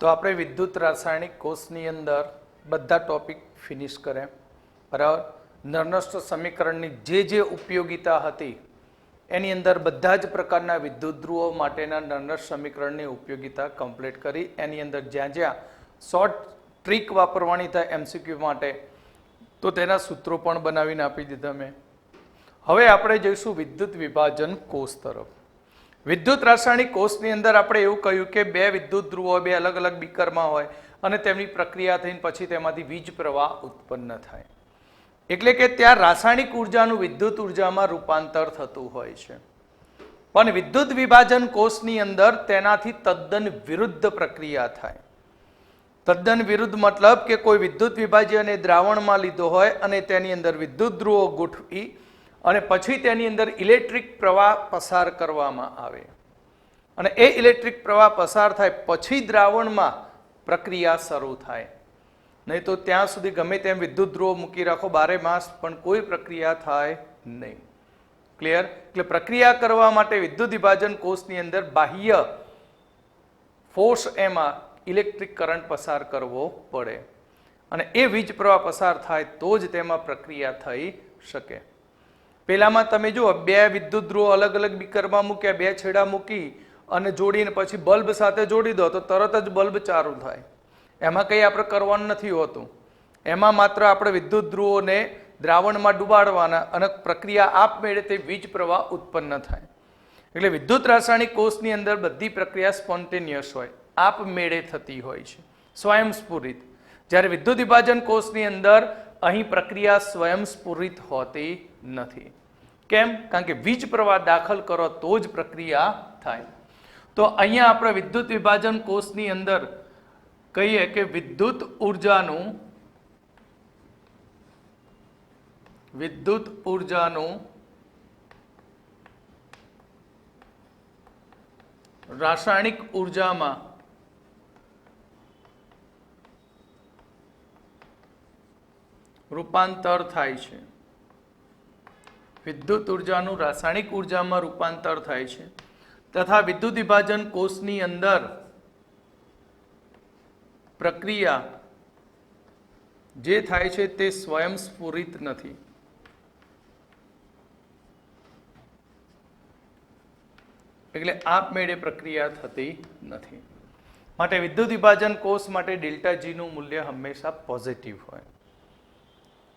તો આપણે વિદ્યુત રાસાયણિક કોષની અંદર બધા ટોપિક ફિનિશ કરે બરાબર. નર્નસ્ટ સમીકરણની જે ઉપયોગિતા હતી એની અંદર બધા જ પ્રકારના વિદ્યુત ધ્રુવો માટેના નર્નસ્ટ સમીકરણની ઉપયોગિતા કમ્પ્લીટ કરી. એની અંદર જ્યાં જ્યાં શોર્ટ ટ્રીક વાપરવાની થાય એમસીક્યુ માટે તો તેના સૂત્રો પણ બનાવીને આપી દીધા મેં. હવે આપણે જઈશું વિદ્યુત વિભાજન કોષ તરફ. વિદ્યુત રાસાયણિક કોષની અંદર આપણે એવું કહ્યું કે બે વિદ્યુત ધ્રુવો બે અલગ અલગ બીકરમાં હોય અને તેમની પ્રક્રિયા થઈને પછી તેમાંથી વીજ પ્રવાહ ઉત્પન્ન થાય. એટલે કે ત્યાં રાસાયણિક ઉર્જાનું વિદ્યુત ઉર્જામાં રૂપાંતર થતું હોય છે. પણ વિદ્યુત વિભાજન કોષની અંદર તેનાથી તદ્દન વિરુદ્ધ પ્રક્રિયા થાય. તદ્દન વિરુદ્ધ મતલબ કે કોઈ વિદ્યુત વિભાજ્યને દ્રાવણમાં લીધો હોય અને તેની અંદર વિદ્યુત ધ્રુવો ગોઠવી અને પછી તેની અંદર ઇલેક્ટ્રિક પ્રવાહ પસાર કરવામાં આવે અને એ ઇલેક્ટ્રિક પ્રવાહ પસાર થાય પછી દ્રાવણમાં પ્રક્રિયા શરૂ થાય. નહીં તો ત્યાં સુધી ગમે તેમ વિદ્યુત ધ્રુવો મૂકી રાખો 12 માસ પણ કોઈ પ્રક્રિયા થાય નહીં. ક્લિયર? એટલે પ્રક્રિયા કરવા માટે વિદ્યુત વિભાજન કોષની અંદર બાહ્ય ફોર્સ એમાં ઇલેક્ટ્રિક કરંટ પસાર કરવો પડે અને એ વીજ પ્રવાહ પસાર થાય તો જ તેમાં પ્રક્રિયા થઈ શકે. પેલામાં તમે જુઓ બે વિદ્યુત ધ્રુવો અલગ અલગ બીકરમાં મૂક્યા, બે છેડા મૂકી અને જોડીને પછી બલ્બ સાથે જોડી દો તો તરત જ બલ્બ ચાલુ થાય. એમાં કંઈ આપણે કરવાનું નથી હોતું. એમાં માત્ર આપણે વિદ્યુત ધ્રુવોને દ્રાવણમાં ડુબાડવાના અને પ્રક્રિયા આપમેળે તે વીજ પ્રવાહ ઉત્પન્ન થાય. એટલે વિદ્યુત રાસાયણિક કોષની અંદર બધી પ્રક્રિયા સ્પોન્ટેનિયસ હોય, આપમેળે થતી હોય છે, સ્વયંસ્ફુરિત. જ્યારે વિદ્યુત વિભાજન કોષની અંદર અહીં પ્રક્રિયા સ્વયંસ્ફુરિત હોતી નથી. કેમ? કારણ કે વીજ પ્રવાહ દાખલ કરો તો જ પ્રક્રિયા થાય. તો અહીંયા આપણે વિદ્યુત વિભાજન કોષની અંદર કહીએ કે વિદ્યુત ઉર્જાનું રાસાયણિક ઉર્જામાં રૂપાંતર થાય છે. વિદ્યુત ઉર્જાનું રાસાયણિક ઉર્જામાં રૂપાંતર થાય છે તથા વિદ્યુત વિભાજન કોષની અંદર પ્રક્રિયા જે થાય છે તે સ્વયંસ્ફુરિત નથી. એટલે આપમેળે પ્રક્રિયા થતી નથી. માટે વિદ્યુત વિભાજન કોષ માટે ડેલ્ટા જી નું મૂલ્ય હંમેશા પોઝિટિવ હોય.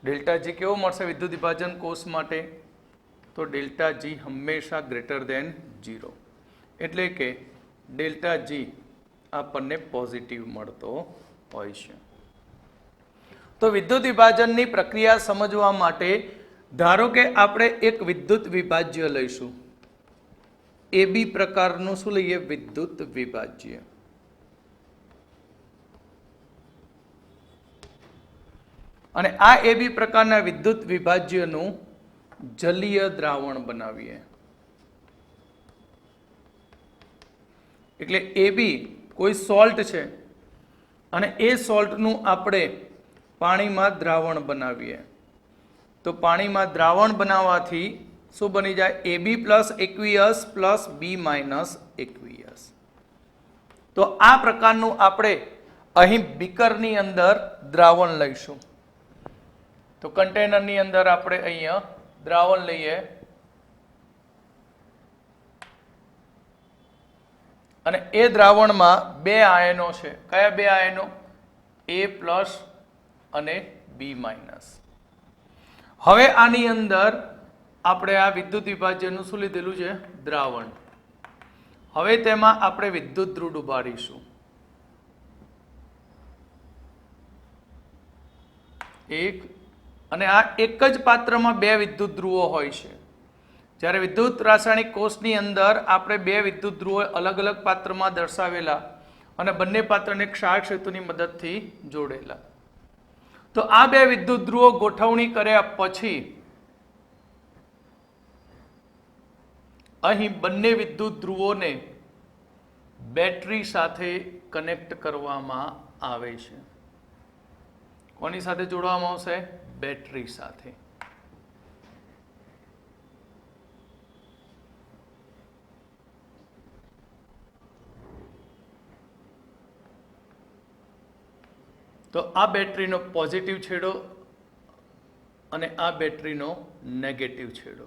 ડેલ્ટા જી કેવો મળશે વિદ્યુત વિભાજન કોષ માટે? તો ડેલ્ટા જી હંમેશા ગ્રેટર દેન 0. એટલે કે ડેલ્ટા જી આપણને પોઝિટિવ મળતો હોય છે. તો વિદ્યુત વિભાજનની પ્રક્રિયા સમજવા માટે ધારો કે આપણે એક વિદ્યુત વિભાજ્ય લઈશું. એબી પ્રકારનું શું લઈએ? વિદ્યુત વિભાજ્ય. અને આ એબી પ્રકારના વિદ્યુત વિભાજ્યનું જલીય દ્રાવણ બનાવીએ. એટલે એબી કોઈ સોલ્ટ છે અને એ સોલ્ટનું આપણે પાણીમાં દ્રાવણ બનાવીએ. તો પાણીમાં દ્રાવણ બનાવવાથી શું બની જાય? એબી પ્લસ એક્વિયસ પ્લસ બી માઇનસ એક્વિયસ. તો આ પ્રકારનું આપણે અહીં બીકરની અંદર દ્રાવણ લઈશું. તો કન્ટેનરની અંદર આપણે અહીંયા દ્રાવણ લઈએ અને એ દ્રાવણમાં બે આયનો છે. કયા બે આયનો? એ પ્લસ અને બી માઇનસ. હવે આની અંદર આપણે આ વિદ્યુત વિભાજ્યનું શું લીધેલું છે? દ્રાવણ. હવે તેમાં આપણે વિદ્યુત ધ્રુવ ડુબાડીશું. એક અને આ એક જ પાત્રમાં બે વિદ્યુત ધ્રુવો હોય છે. જ્યારે વિદ્યુત રાસાયણિક કોષની અંદર આપણે બે વિદ્યુત ધ્રુવો અલગ અલગ પાત્રમાં દર્શાવેલા અને બંને પાત્રને ક્ષાર સેતુની મદદથી જોડેલા. તો આ બે વિદ્યુત ધ્રુવો ગોઠવણી કર્યા પછી અહીં બંને વિદ્યુત ધ્રુવોને બેટરી સાથે કનેક્ટ કરવામાં આવે છે. કોની સાથે જોડવામાં આવશે? બેટરી સાથે. તો આ બેટરીનો પોઝિટિવ છેડો અને આ બેટરીનો નેગેટિવ છેડો.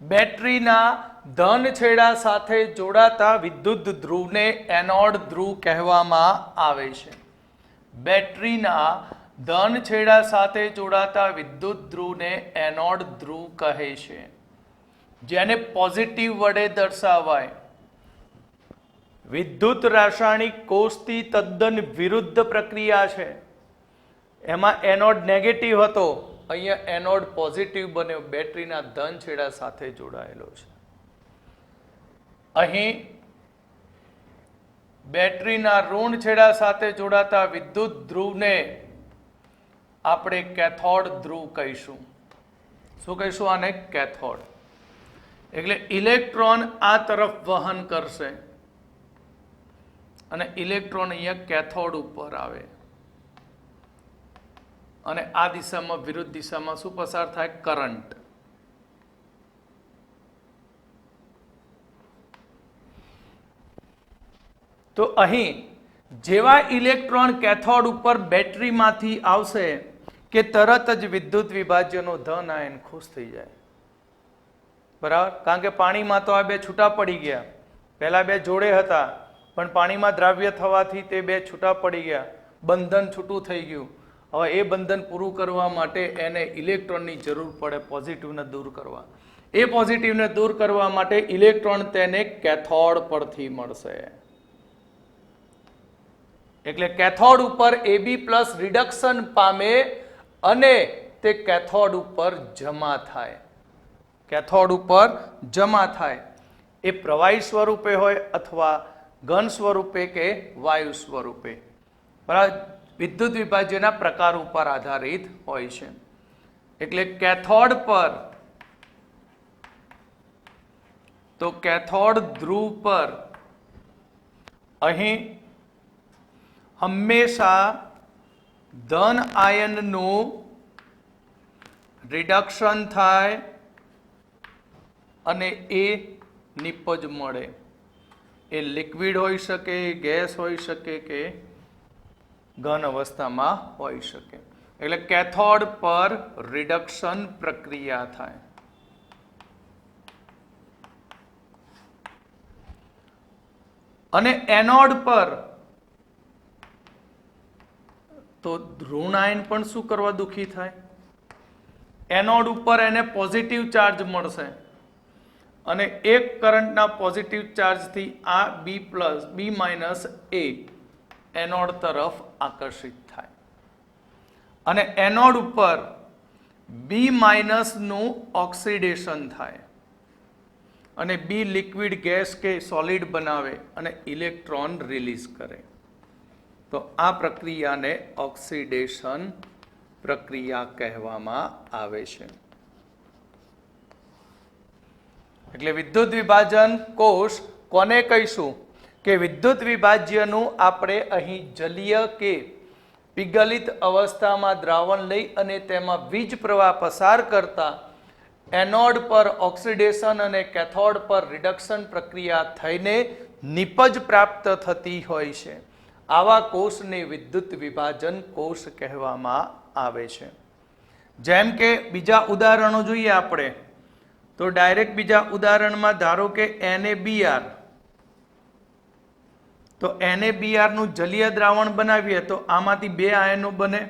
બેટરીના ધન છેડા સાથે જોડાતા વિદ્યુત ધ્રુવને એનોડ ધ્રુવ કહેવામાં આવે છે. બેટરીના ધન છેડા સાથે જોડાતા વિદ્યુત ધ્રુવને એનોડ ધ્રુવ કહે છે, જેને પોઝિટિવ વડે દર્શાવાય. વિદ્યુત રાસાયણિક કોષથી તદ્દન વિરુદ્ધ પ્રક્રિયા છે. એમાં એનોડ નેગેટિવ હતો, અહીંયા એનોડ પોઝિટિવ બન્યો, બેટરીના ધન છેડા સાથે જોડાયેલો છે. અહીં બેટરીના ઋણ છેડા સાથે જોડાતા વિદ્યુત ધ્રુવને આપણે કેથોડ ધ્રુવ કહીશું. શું કહીશું આને? કેથોડ. એટલે ઇલેક્ટ્રોન આ તરફ વહન કરશે અને ઇલેક્ટ્રોન અહીંયા કેથોડ ઉપર આવે અને આ દિશામાં વિરુદ્ધ દિશામાં શું પસાર થાય? કરંટ. તો અહીં જેવા ઇલેક્ટ્રોન કેથોડ ઉપર બેટરીમાંથી આવશે કે તરત જ વિદ્યુત વિભાજ્યનો ધન આયન ખુશ થઈ જાય. બરાબર? કારણ કે પાણીમાં તો આ બે છૂટા પડી ગયા. પહેલા બે જોડે હતા, પણ પાણીમાં દ્રાવ્ય થવાથી તે બે છૂટા પડી ગયા, બંધન છૂટું થઈ ગયું. હવે એ બંધન પૂરું કરવા માટે એને ઇલેક્ટ્રોનની જરૂર પડે પોઝિટિવને દૂર કરવા. એ પોઝિટિવને દૂર કરવા માટે ઇલેક્ટ્રોન તેને કેથોડ પરથી મળશે. એટલે કેથોડ ઉપર AB+ રિડક્શન પામે અને તે કેથોડ ઉપર જમા થાય. કેથોડ ઉપર જમા થાય. એ પ્રવાહી સ્વરૂપે હોય અથવા ઘન સ્વરૂપે કે વાયુ સ્વરૂપે. બરાબર? વિદ્યુત વિભાજ્યના પ્રકાર ઉપર આધારિત હોય છે. એટલે કેથોડ પર, તો કેથોડ ધ્રુવ પર અહીં હંમેશા ધન આયનનું રિડક્શન થાય અને એ નિપજ મળે. એ લિક્વિડ હોઈ શકે, ગેસ હોઈ શકે કે ઘન અવસ્થામાં હોઈ શકે. એટલે કેથોડ પર રિડક્શન પ્રક્રિયા થાય. અને એનોડ પર તો ઋણ આયન પણ શું કરવા દુઃખી થાય? એનોડ ઉપર એને પોઝિટિવ ચાર્જ મળશે અને એક કરંટના પોઝિટિવ ચાર્જથી આ B+ એ એનોડ તરફ આકર્ષિત થાય અને એનોડ ઉપર B- નું ઓક્સિડેશન થાય અને B લિક્વિડ, ગેસ કે સોલિડ બનાવે અને ઇલેક્ટ્રોન રિલીઝ કરે. તો આ પ્રક્રિયાને ઓક્સિડેશન પ્રક્રિયા કહેવામાં આવે છે. એટલે વિદ્યુત વિભાજન કોષ કોને કહીશું? કે વિદ્યુત વિભાજ્યનું આપણે અહીં જલીય કે પીગલિત અવસ્થામાં દ્રાવણ લઈ અને તેમાં વીજ પ્રવાહ પસાર કરતા એનોડ પર ઓક્સિડેશન અને કેથોડ પર રિડક્શન પ્રક્રિયા થઈને નિપજ પ્રાપ્ત થતી હોય છે. આવા કોષને વિદ્યુત વિભાજન કોષ કહેવામાં આવે છે. જેમ કે બીજા ઉદાહરણો જોઈએ આપણે, તો ડાયરેક્ટ બીજા ઉદાહરણમાં ધારો કે NaBr, તો NaBr નું જલીય દ્રાવણ બનાવીએ તો આમાંથી બે આયનો બને.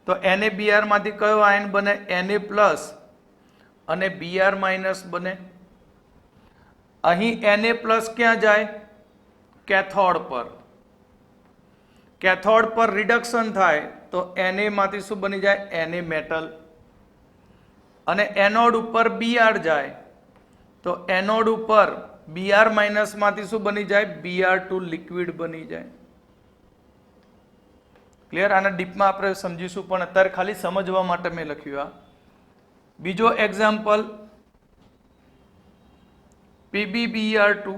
તો NaBr માંથી કયો આયન બને? Na+ અને Br- બને. અહીં Na+ ક્યાં જાય? કેથોડ પર. કેથોડ પર રિડક્શન થાય તો Na માંથી શું બની જાય? Na metal. અને એનોડ ઉપર Br જાય તો એનોડ ઉપર Br- માંથી શું બની જાય? Br2 લિક્વિડ બની જાય. ક્લિયર? આના ડીપમાં આપણે સમજીશું, પણ અત્યારે ખાલી સમજવા માટે મેં લખ્યું. આ બીજો એક્ઝામ્પલ PbBr2.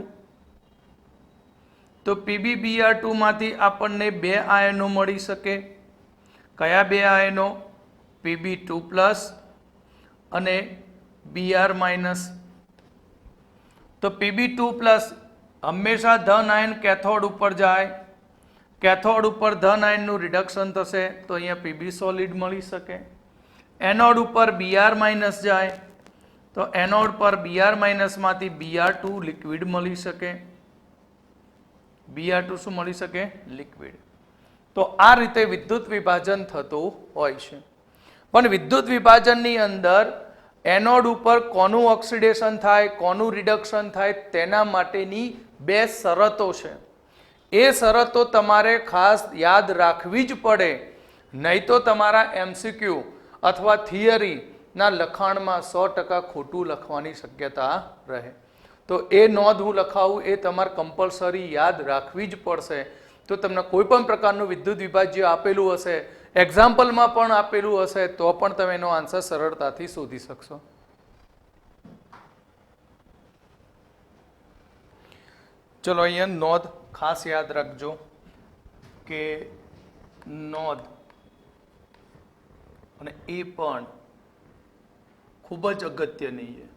તો PbBr2 માંથી આપણને બે આયનો મળી શકે. કયા બે આયનો? Pb2+ અને Br-. તો Pb2+ હંમેશા ધન આયન કેથોડ ઉપર જાય. કેથોડ ઉપર ધન આયનનું રિડક્શન થશે તો અહીંયા પીબી સોલિડ મળી શકે. એનોડ ઉપર બીઆર માઇનસ જાય તો એનોડ પર બીઆર માઇનસમાંથી બીઆર2 લિક્વિડ મળી શકે. બીઆર2 શું મળી શકે? લિક્વિડ. તો આ રીતે વિદ્યુત વિભાજન થતું હોય છે. પણ વિદ્યુત વિભાજનની અંદર એનોડ ઉપર કોનું ઓક્સિડેશન થાય, કોનું રિડક્શન થાય તેના માટેની બે શરતો છે. એ શરતો તમારે ખાસ યાદ રાખવી જ પડે, નહીં તો તમારા એમસીક્યુ અથવા થિયરીના લખાણમાં 100% ખોટું લખવાની શક્યતા રહે. તો એ નોંધ હું લખાવું એ તમારે કમ્પલસરી યાદ રાખવી જ પડશે. તો તમને કોઈ પણ પ્રકારનું વિદ્યુત વિભાજ્ય આપેલું હશે, એક્ઝામ્પલમાં પણ આપેલું હશે, તો પણ તમે એનો આન્સર સરળતાથી શોધી શકશો. ચલો અહીંયા નોંધ ખાસ યાદ રાખજો કે નોંધ અને એ પણ ખૂબ જ અગત્યની છે.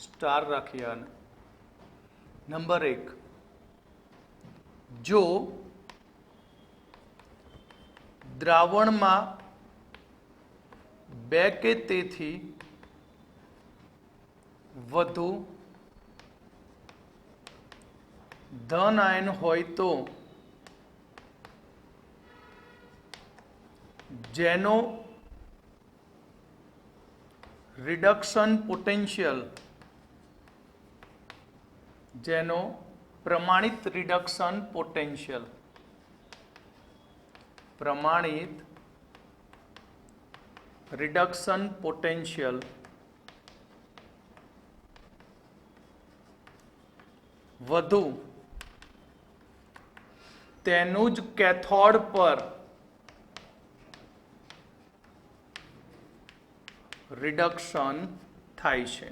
સ્ટાર રાખીએ આને. નંબર 1, જો દ્રાવણમાં 2 કે તેથી વધુ ધન આયન હોય તો જેનો રિડક્શન પોટેન્શિયલ, જેનો પ્રમાણિત રિડક્શન પોટેન્શિયલ, પ્રમાણિત રિડક્શન પોટેન્શિયલ વધુ તેનું જ કેથોડ પર રિડક્શન થાય છે.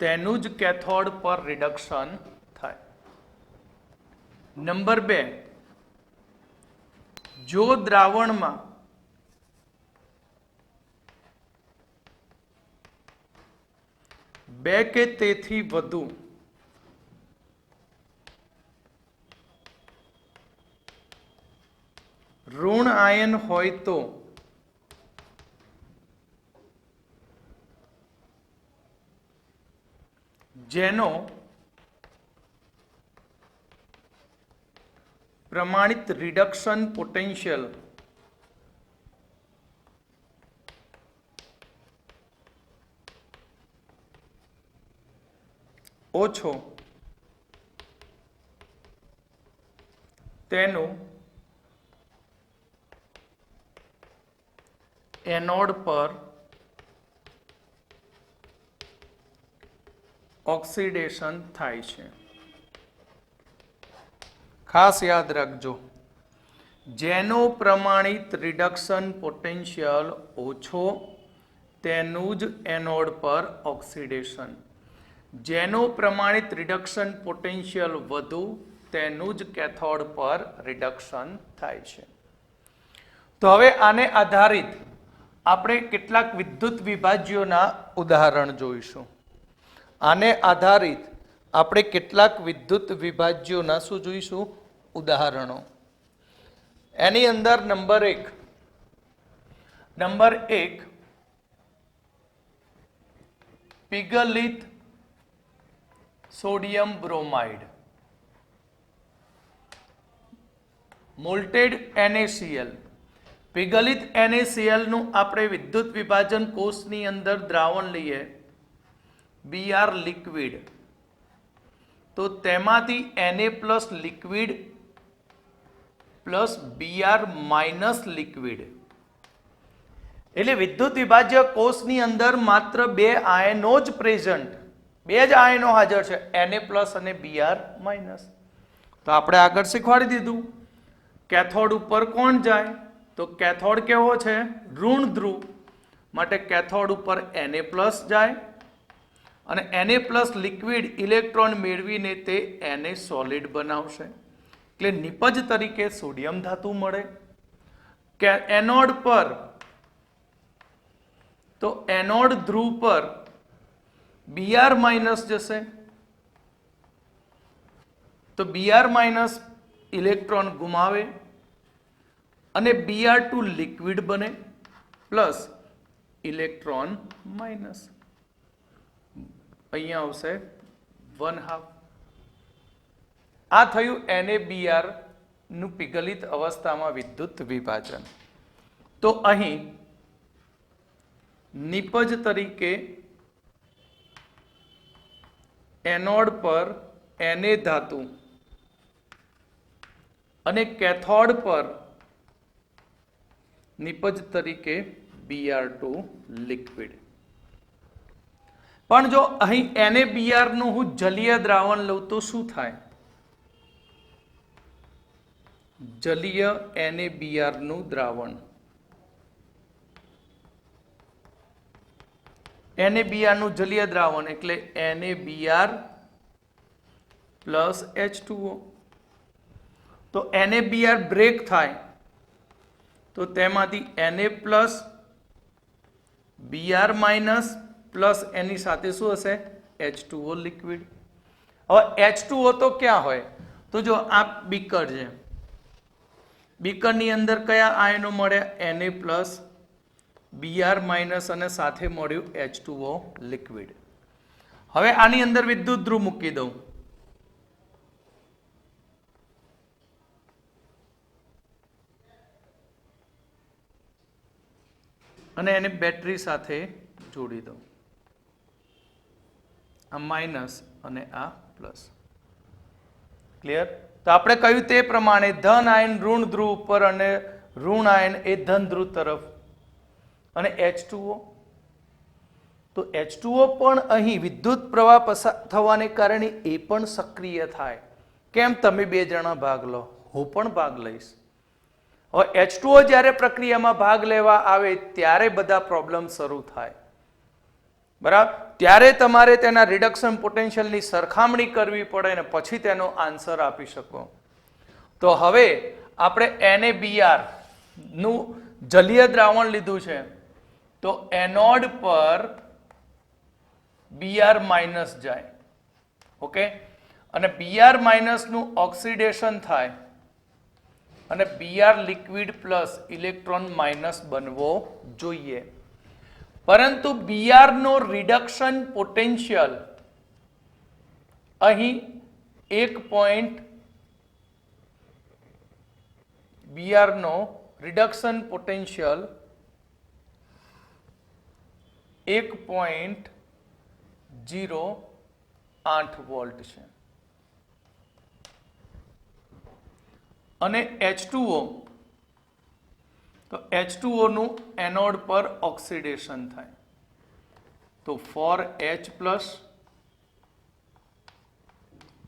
તેનું જ કેથોડ પર રિડક્શન થાય. નંબર 2, જો દ્રાવણમાં બે કે તેથી વધુ ઋણ આયન હોય તો જેનો પ્રમાણિત રિડક્શન પોટેન્શિયલ ઓછો તેનું એનોડ પર ઓક્સિડેશન થાય છે. ખાસ યાદ રાખજો, જેનો પ્રમાણિત રિડક્શન પોટેન્શિયલ ઓછો તેનું જ એનોડ પર ઓક્સિડેશન, જેનો પ્રમાણિત રિડક્શન પોટેન્શિયલ વધુ તેનું જ કેથોડ પર રિડક્શન થાય છે. તો હવે આને આધારિત આપણે કેટલાક વિદ્યુત વિભાજ્યોના ઉદાહરણ જોઈશું. આને આધારિત આપણે કેટલાક વિદ્યુત વિભાજ્યોના શું જોઈશું? ઉદાહરણો. એની અંદર નંબર 1 પીગલિત સોડિયમ બ્રોમાઇડ, મોલ્ટેડ NaCl. પીગલિત NaCl નું આપણે વિદ્યુત વિભાજન કોષની અંદર દ્રાવણ લઈએ, Br લિક્વિડ, તો તેમાંથી Na+ liquid plus Br minus liquid, એટલે વિદ્યુત વિભાજ્ય કોષની અંદર માત્ર 2 આયનો જ પ્રેઝન્ટ, 2 જ આયનો હાજર છે, Na+ અને Br માઇનસ. તો આપણે આગળ શીખવાડી દીધું. કેથોડ ઉપર કોણ જાય? તો કેથોડ કેવો છે? ઋણ ધ્રુવ, માટે કેથોડ ઉપર Na+ જાય અને Na+ લિક્વિડ ઇલેક્ટ્રોન મેળવીને તે Na સોલિડ બનાવશે, એટલે નિપજ તરીકે સોડિયમ ધાતુ મળે. કે એનોડ પર, તો એનોડ ધ્રુવ પર Br માઇનસ જશે તો Br માઇનસ ઇલેક્ટ્રોન ગુમાવે અને Br2 લિક્વિડ બને પ્લસ ઇલેક્ટ્રોન માઇનસ, અહીંયા આવશે 1/2. આ થયું NaBr નું પીગલિત અવસ્થામાં વિદ્યુત વિભાજન. તો અહીં નિપજ તરીકે એનોડ પર Na ધાતુ અને કેથોડ પર નિપજ તરીકે Br2 લિક્વિડ. પણ જો અહીં NaBr નું હું જલીય દ્રાવણ લઉં તો શું થાય? જલીય NaBr નું દ્રાવણ, NaBr નું જલીય દ્રાવણ એટલે NaBr પ્લસ H2O. તો NaBr બ્રેક થાય તો તેમાંથી Na plus Br minus plus એની સાથે શું હશે? H2O liquid. હવે H2O તો ક્યાં હોય? તો જો આ બીકર છે, બીકરની અંદર કયા આયનો મળ્યા? Na પ્લસ Br માઇનસ અને સાથે મળ્યું H2O લિક્વિડ. હવે આની અંદર વિદ્યુત ધ્રુવ મૂકી દઉં, અને એને બેટરી સાથે જોડી દઉં, આ માઇનસ અને આ પ્લસ. ક્લિયર? તો આપણે કહ્યું તે પ્રમાણે ધન આયન ઋણ ધ્રુવ ઉપર અને ઋણ આયન એ ધન ધ્રુવ તરફ. અને H2O, તો H2O પણ અહીં વિદ્યુત પ્રવાહ પસાર થવાને કારણે એ પણ સક્રિય થાય. કેમ? તમે બે જણા ભાગ લો, હું પણ ભાગ લઈશ. હવે H2O જ્યારે પ્રક્રિયામાં ભાગ લેવા આવે ત્યારે બધા પ્રોબ્લેમ શરૂ થાય. બરાબર? ત્યારે તમારે તેના રિડક્શન પોટેન્શિયલની સરખામણી કરવી પડે ને પછી તેનો આન્સર આપી શકો. તો હવે આપણે NaBr નું જલીય દ્રાવણ લીધું છે, તો એનોડ પર Br માઇનસ જાય. ઓકે? અને Br માઇનસ નું ઓક્સિડેશન થાય અને Br liquid plus electron minus બનવો જોઈએ. પરંતુ Br નો રિડક્શન પોટેન્શિયલ અહીં 1. Br નો રિડક્શન પોટેન્શિયલ 1.08 વોલ્ટ છે. અને H2O, તો H2O નું એનોડ પર ઓક્સિડેશન થાય તો 4H plus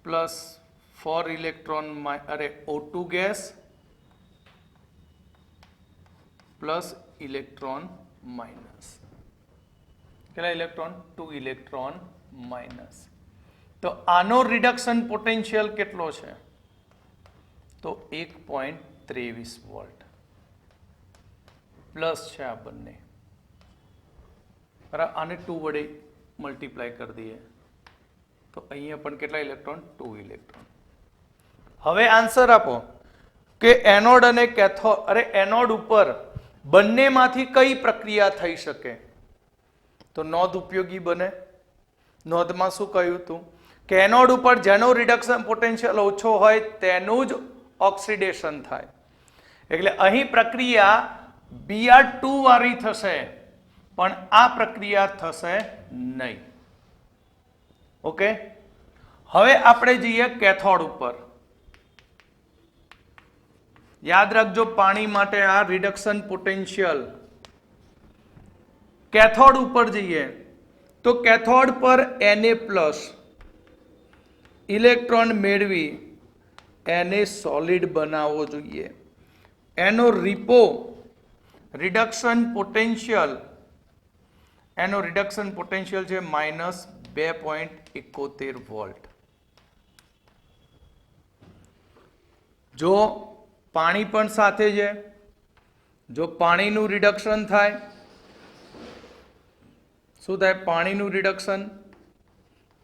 plus 4 electron O2 gas plus electron minus. કેટલા ઇલેક્ટ્રોન? 2 electron minus. તો આનો રિડક્શન પોટેન્શિયલ કેટલો છે? તો 1.23 વોલ્ટ પ્લસ છે આ બંને. બરાબર? આને 2 વડે મલ્ટીપ્લાય કરી દઈએ તો અહીંયા પણ કેટલા ઇલેક્ટ્રોન? 2 ઇલેક્ટ્રોન. હવે આન્સર આપો કે એનોડ અને કેથોડ, એનોડ ઉપર બંનેમાંથી કઈ પ્રક્રિયા થઈ શકે? તો નોંધ ઉપયોગી બને. નોંધમાં શું કહ્યું હતું કે એનોડ ઉપર જેનો રિડક્શન પોટેન્શિયલ ઓછો હોય તેનું જ ઓક્સિડેશન થાય. એટલે અહીં પ્રક્રિયા Br2 વાળી થશે પણ આ પ્રક્રિયા થશે નહીં. ઓકે? હવે આપણે જઈએ કેથોડ ઉપર. યાદ રાખજો પાણી માટે આ રિડક્શન પોટેન્શિયલ. કેથોડ ઉપર જઈએ તો કેથોડ પર Na પ્લસ ઇલેક્ટ્રોન મેળવી એને સોલિડ બનાવવો જોઈએ. એનો રિડક્શન પોટેન્શિયલ છે -2.71 વોલ્ટ. જો પાણી પણ સાથે છે, જો પાણીનું રિડક્શન થાય, શું થાય? પાણીનું reduction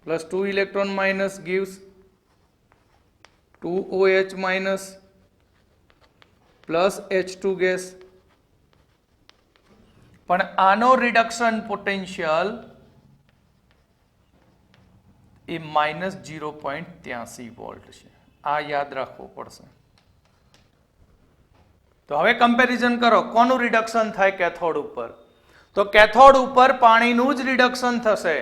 +2 electron minus gives 2OH minus plus H2 gas, પણ આનો રિડક્શન પોટેન્શિયલ એ -0.83 વોલ્ટ છે. આ યાદ રાખવું પડશે. તો હવે કમ્પેરિઝન કરો કોનું રિડક્શન થાય કેથોડ ઉપર. તો કેથોડ ઉપર પાણીનું જ રિડક્શન થશે,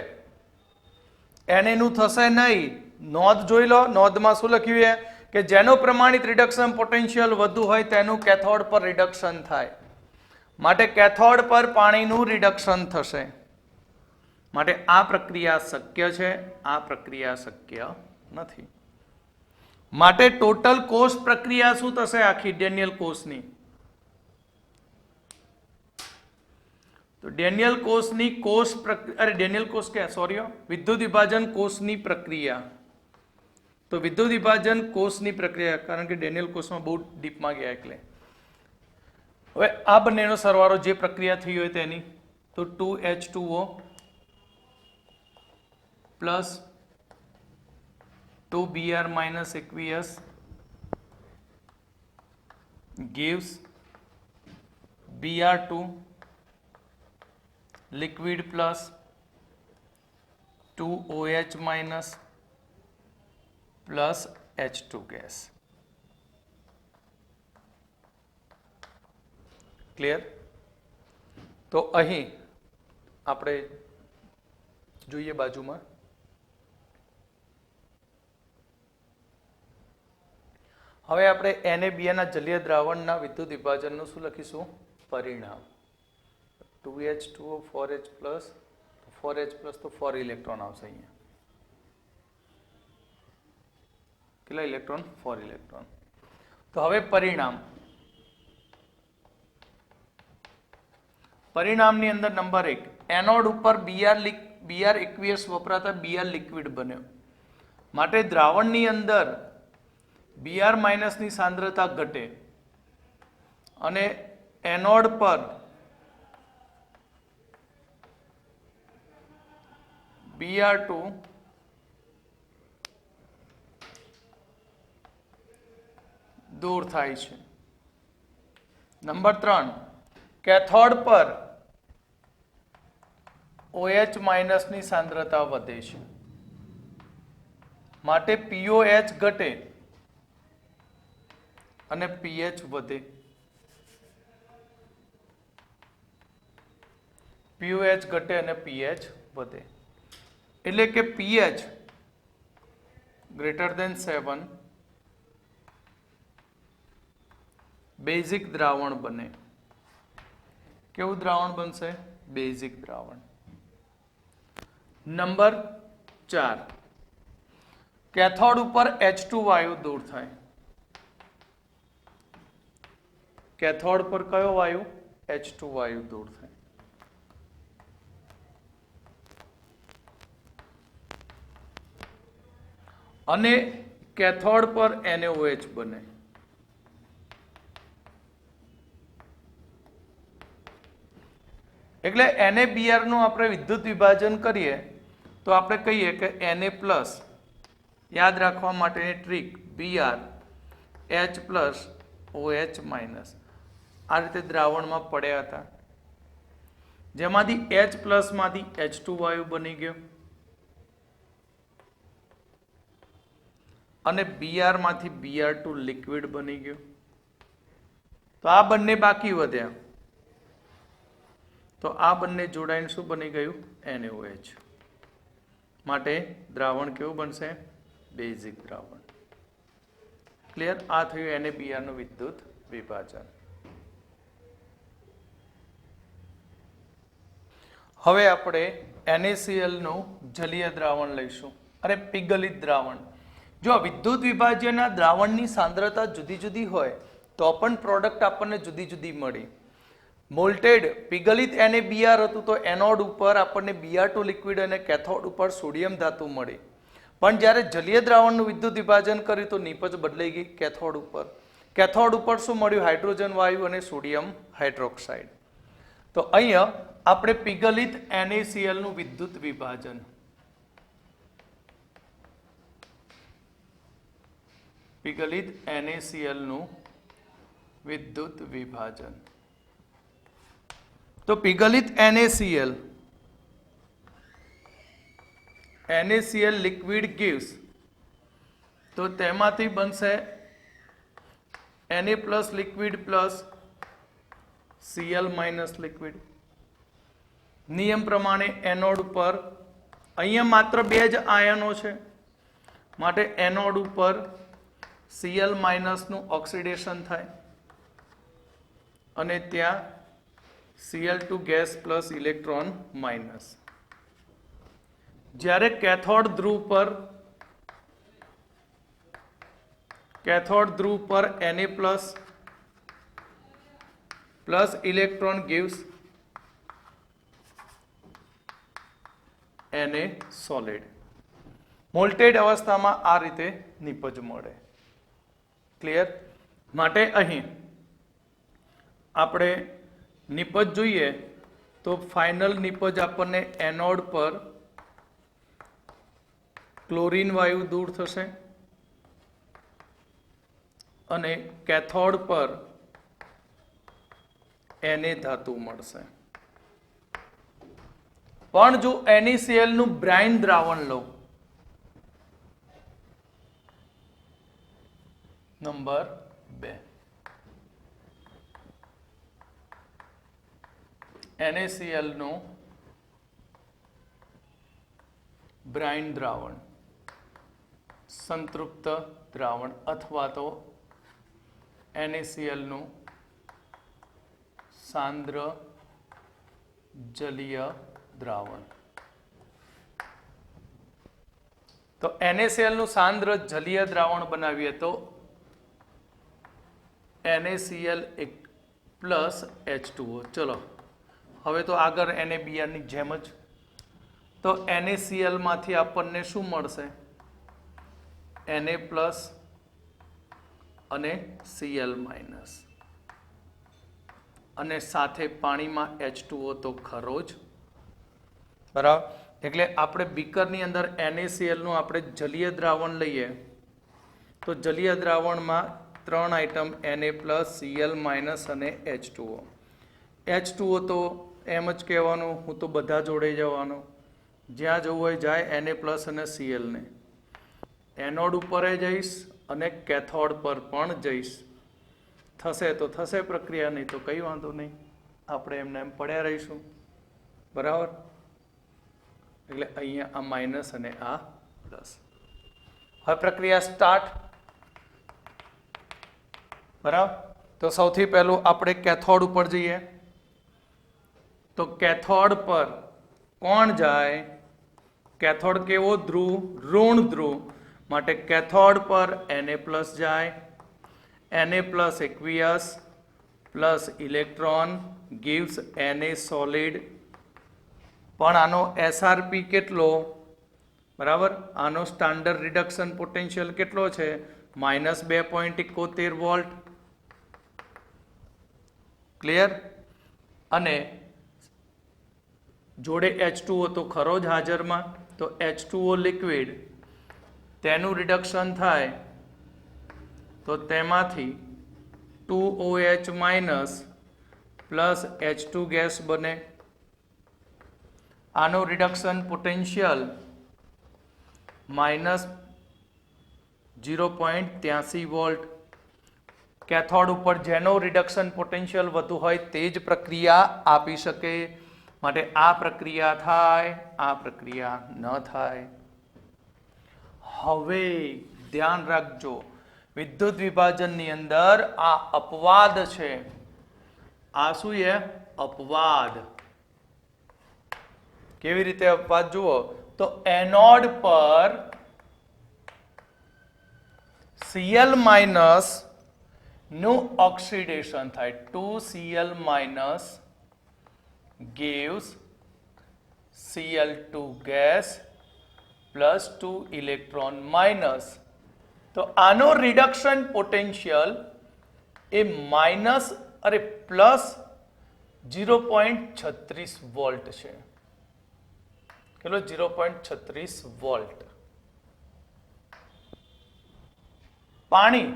એનું થશે નહીં. નોંધ જોઈ લો, નોંધમાં શું લખ્યું છે કે જેનું પ્રમાણિત રિડક્શન પોટેન્શિયલ વધુ હોય તેનું કેથોડ પર રિડક્શન થાય. માટે કેથોડ પર પાણીનું રિડક્શન થશે. માટે આ પ્રક્રિયા શક્ય છે, આ પ્રક્રિયા શક્ય નથી. માટે ટોટલ કોષ પ્રક્રિયા શું થશે આખી ડેનિયલ કોષની? તો ડેનિયલ કોષની ડેનિયલ કોષ ક્યાં સોરી વિદ્યુત વિભાજન કોષની પ્રક્રિયા. તો વિદ્યુત વિભાજન કોષની પ્રક્રિયા, કારણ કે ડેનિયલ કોષમાં બહુ ડીપમાં ગયા એટલે. હવે આ બંનેનો સરવાળો જે પ્રક્રિયા થઈ હોય તેની, તો 2H2O plus 2Br minus aqueous gives Br2 liquid plus 2OH minus plus H2 gas. Clear? તો અહીં આપણે જોઈએ બાજુમાં હવે આપણે NaBr ના જલીય દ્રાવણના વિદ્યુત વિભાજનનું શું લખીશું? પરિણામ. 2H2O 4H plus, 4H plus તો 4 ઇલેક્ટ્રોન આવશે અહીંયા. કેટલા ઇલેક્ટ્રોન? 4 ઇલેક્ટ્રોન. તો હવે પરિણામ. પરિણામની અંદર નંબર 1, એનોડ ઉપર Br એક્વિયસ વપરાતા Br લિક્વિડ બન્યો. માટે દ્રાવણની અંદર Br માઇનસની સાંદ્રતા ઘટે અને એનોડ પર Br2 દૂર થાય છે. નંબર 3, કેથોડ પર OH માઇનસની સાંદ્રતા વધે છે. માટે POH ઘટે અને pH વધે. POH ઘટે અને pH વધે. એટલે કે pH ગ્રેટર ધેન 7 બેઝિક દ્રાવણ બને. કેવું દ્રાવણ બનશે? બેઝિક દ્રાવણ. નંબર 4, કેથોડ ઉપર H2 વાયુ દૂર થાય. કેથોડ પર કયો વાયુ? H2 વાયુ દૂર થાય. અને કેથોડ પર NaOH બને. એટલે NaBr નું આપણે વિદ્યુત વિભાજન કરીએ તો આપણે કહીએ કે Na પ્લસ, યાદ રાખવા માટેની trick, Br H plus OH minus આ રીતે દ્રાવણમાં પડ્યા હતા, જેમાંથી H પ્લસ માંથી H2 વાયુ બની ગયો અને Br માંથી Br2 લિક્વિડ બની ગયું. તો આ બંને બાકી વધ્યા. તો આ બંને જોડાઈને શું બની ગયું? NaOH. માટે દ્રાવણ કેવું બનશે? બેઝિક દ્રાવણ. ક્લિયર? આ થયું NaBr નું વિદ્યુત વિભાજન. હવે આપણે NaCl નું જલીય દ્રાવણ લઈશું અને પીગલિત દ્રાવણ. જો વિદ્યુત વિભાજનના દ્રાવણની સાંદ્રતા જુદી જુદી હોય તો પણ પ્રોડક્ટ આપણને જુદી જુદી મળી. મોલ્ટેડ પીગલિત NaBr હતું તો એનોડ ઉપર આપણને Br2 લિક્વિડ અને કેથોડ ઉપર સોડિયમ ધાતુ મળી. પણ જ્યારે જલીય દ્રાવણનું વિદ્યુત વિભાજન કર્યું તો નીપજ બદલાઈ ગઈ કેથોડ ઉપર. કેથોડ ઉપર શું મળ્યું? હાઇડ્રોજન વાયુ અને સોડિયમ હાઇડ્રોક્સાઇડ. તો અહીંયા આપણે પીગલિત NaCl નું વિદ્યુત વિભાજન. પીગલિત NaCl નું વિદ્યુત વિભાજન. તો પીગલિત NaCl લિક્વિડ gives, તો તેમાંથી બનશે Na plus liquid plus Cl minus liquid. નિયમ પ્રમાણે એનોડ પર અહીંયા માત્ર બે જ આયનો છે માટે એનોડ ઉપર Cl માઇનસનું ઓક્સિડેશન થાય અને ત્યાં Cl2 gas plus electron minus. જ્યારે કેથોડ ધ્રુવ પર Na plus electron gives Na solid. Molted અવસ્થામાં આ રીતે નિપજ મળે. ક્લિયર? માટે અહીં આપણે નિપજ જોઈએ તો ફાઇનલ નિપજ આપણને એનોડ પર ક્લોરીન વાયુ દૂર થશે અને કેથોડ પર Na ધાતુ મળશે. પણ જો NaCl નું બ્રાઇન દ્રાવણ લો, નંબર 2, NaCl નું બ્રાઇન દ્રાવણ, સંતૃપ્ત દ્રાવણ અથવા તો NaCl નું સાંદ્ર જલીય દ્રાવણ. તો NaCl નું સાંદ્ર જલીય દ્રાવણ બનાવીએ તો NaCl પ્લસ H2O. ચલો હવે તો આગળ NaBr ની જેમ જ. તો NaCl માંથી આપણને શું મળશે? Na પ્લસ અને Cl માઇનસ અને સાથે પાણીમાં H2O તો ખરો જ. બરાબર? એટલે આપણે બીકરની અંદર NaCl નું આપણે જલીય દ્રાવણ લઈએ તો જલીય દ્રાવણમાં 3 item Na plus Cl minus અને H2O. H2O તો એમ જ કહેવાનું, હું તો બધા જોડે જવાનું, જ્યાં જવું હોય જાય Na પ્લસ અને Cl ને. એનોડ ઉપર જઈશ અને કેથોડ પર પણ જઈશ. થશે તો થશે પ્રક્રિયા, નહીં તો કંઈ વાંધો નહીં, આપણે એમને એમ પડ્યા રહીશું. બરાબર? એટલે અહીંયા આ માઇનસ અને આ પ્લસ. હવે પ્રક્રિયા સ્ટાર્ટ. બરાબર? તો સૌથી પહેલું આપણે કેથોડ ઉપર જઈએ. તો કેથોડ પર કોણ જાય? કેથોડ કેવો ધ્રુવ? ઋણ ધ્રુવ. માટે કેથોડ પર Na પ્લસ જાય. Na plus aqueous plus electron gives Na solid. પણ આનો SRP કેટલો? બરાબર? આનો સ્ટાન્ડર્ડ રિડક્શન પોટેન્શિયલ કેટલો છે? -2.71 વોલ્ટ. ક્લિયર? અને જોડે H2O તો ખરો જ હાજરમાં. તો H2O લિક્વિડ તેનું રિડક્શન થાય તો તેમાંથી 2OH minus plus H2 gas બને. આનો રિડક્શન પોટેન્શિયલ -0.83 વોલ્ટ. કેથોડ ઉપર જેનો રિડક્શન પોટેન્શિયલ વધુ હોય તે જ પ્રક્રિયા આપી શકે. માટે આ પ્રક્રિયા થાય, આ પ્રક્રિયા ન થાય. હવે ધ્યાન રાખજો, વિદ્યુત વિભાજનની અંદર આ અપવાદ છે. આ શું છે? અપવાદ. કેવી રીતે અપવાદ જુઓ તો એનોડ પર Cl માઇનસ નું ઓક્સિડેશન થાય. 2Cl minus gives Cl2 gas plus 2 electron minus. તો આનો રિડક્શન પોટેન્શિયલ એ પ્લસ 0.36 વોલ્ટ છે. કેટલો? 0.36 વોલ્ટ. પાણી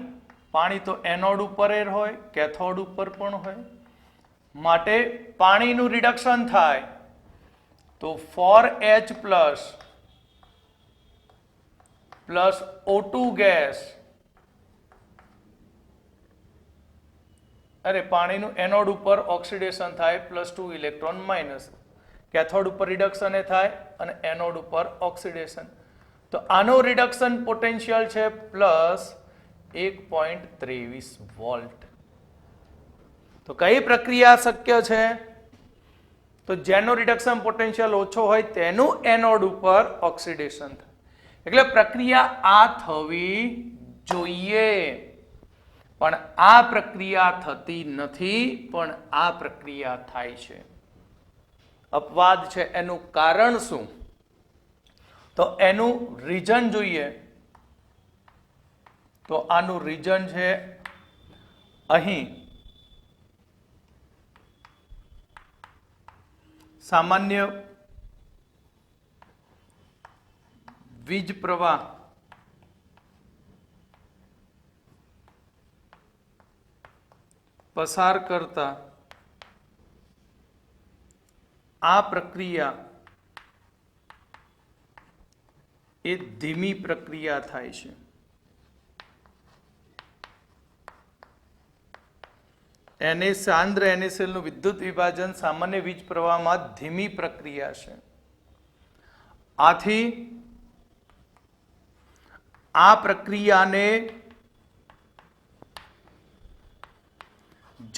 પાણી તો એનોડ ઉપર હોય, કેથોડ ઉપર પણ હોય, માટે પાણીનું રિડક્શન થાય તો 4H પ્લસ O2 ગેસ, અરે પાણીનું એનોડ ઉપર ઓક્સિડેશન થાય +2 ઇલેક્ટ્રોન માઇનસ, કેથોડ ઉપર રિડક્શન થાય અને એનોડ ઉપર ઓક્સિડેશન. તો આનો રિડક્શન પોટેન્શિયલ છે +1.23 વોલ્ટ. તો કઈ પ્રક્રિયા શક્ય છે? તો જેનો રિડક્શન પોટેન્શિયલ ઓછો હોય તેનું એનોડ ઉપર ઓક્સિડેશન થાય. એટલે પ્રક્રિયા આ થવી જોઈએ, પણ આ પ્રક્રિયા થતી નથી, પણ આ પ્રક્રિયા થાય છે. અપવાદ છે. એનું કારણ શું? તો એનું રીઝન જોઈએ. તો આનું રીઝન છે અહીં સામાન્ય વીજ પ્રવાહ પસાર કરતા આ પ્રક્રિયા એ ધીમી પ્રક્રિયા થાય છે. સાંદ્ર NaCl નું વિદ્યુત વિભાજન સામાન્ય વીજ પ્રવાહમાં ધીમી પ્રક્રિયા છે. આથી આ પ્રક્રિયાને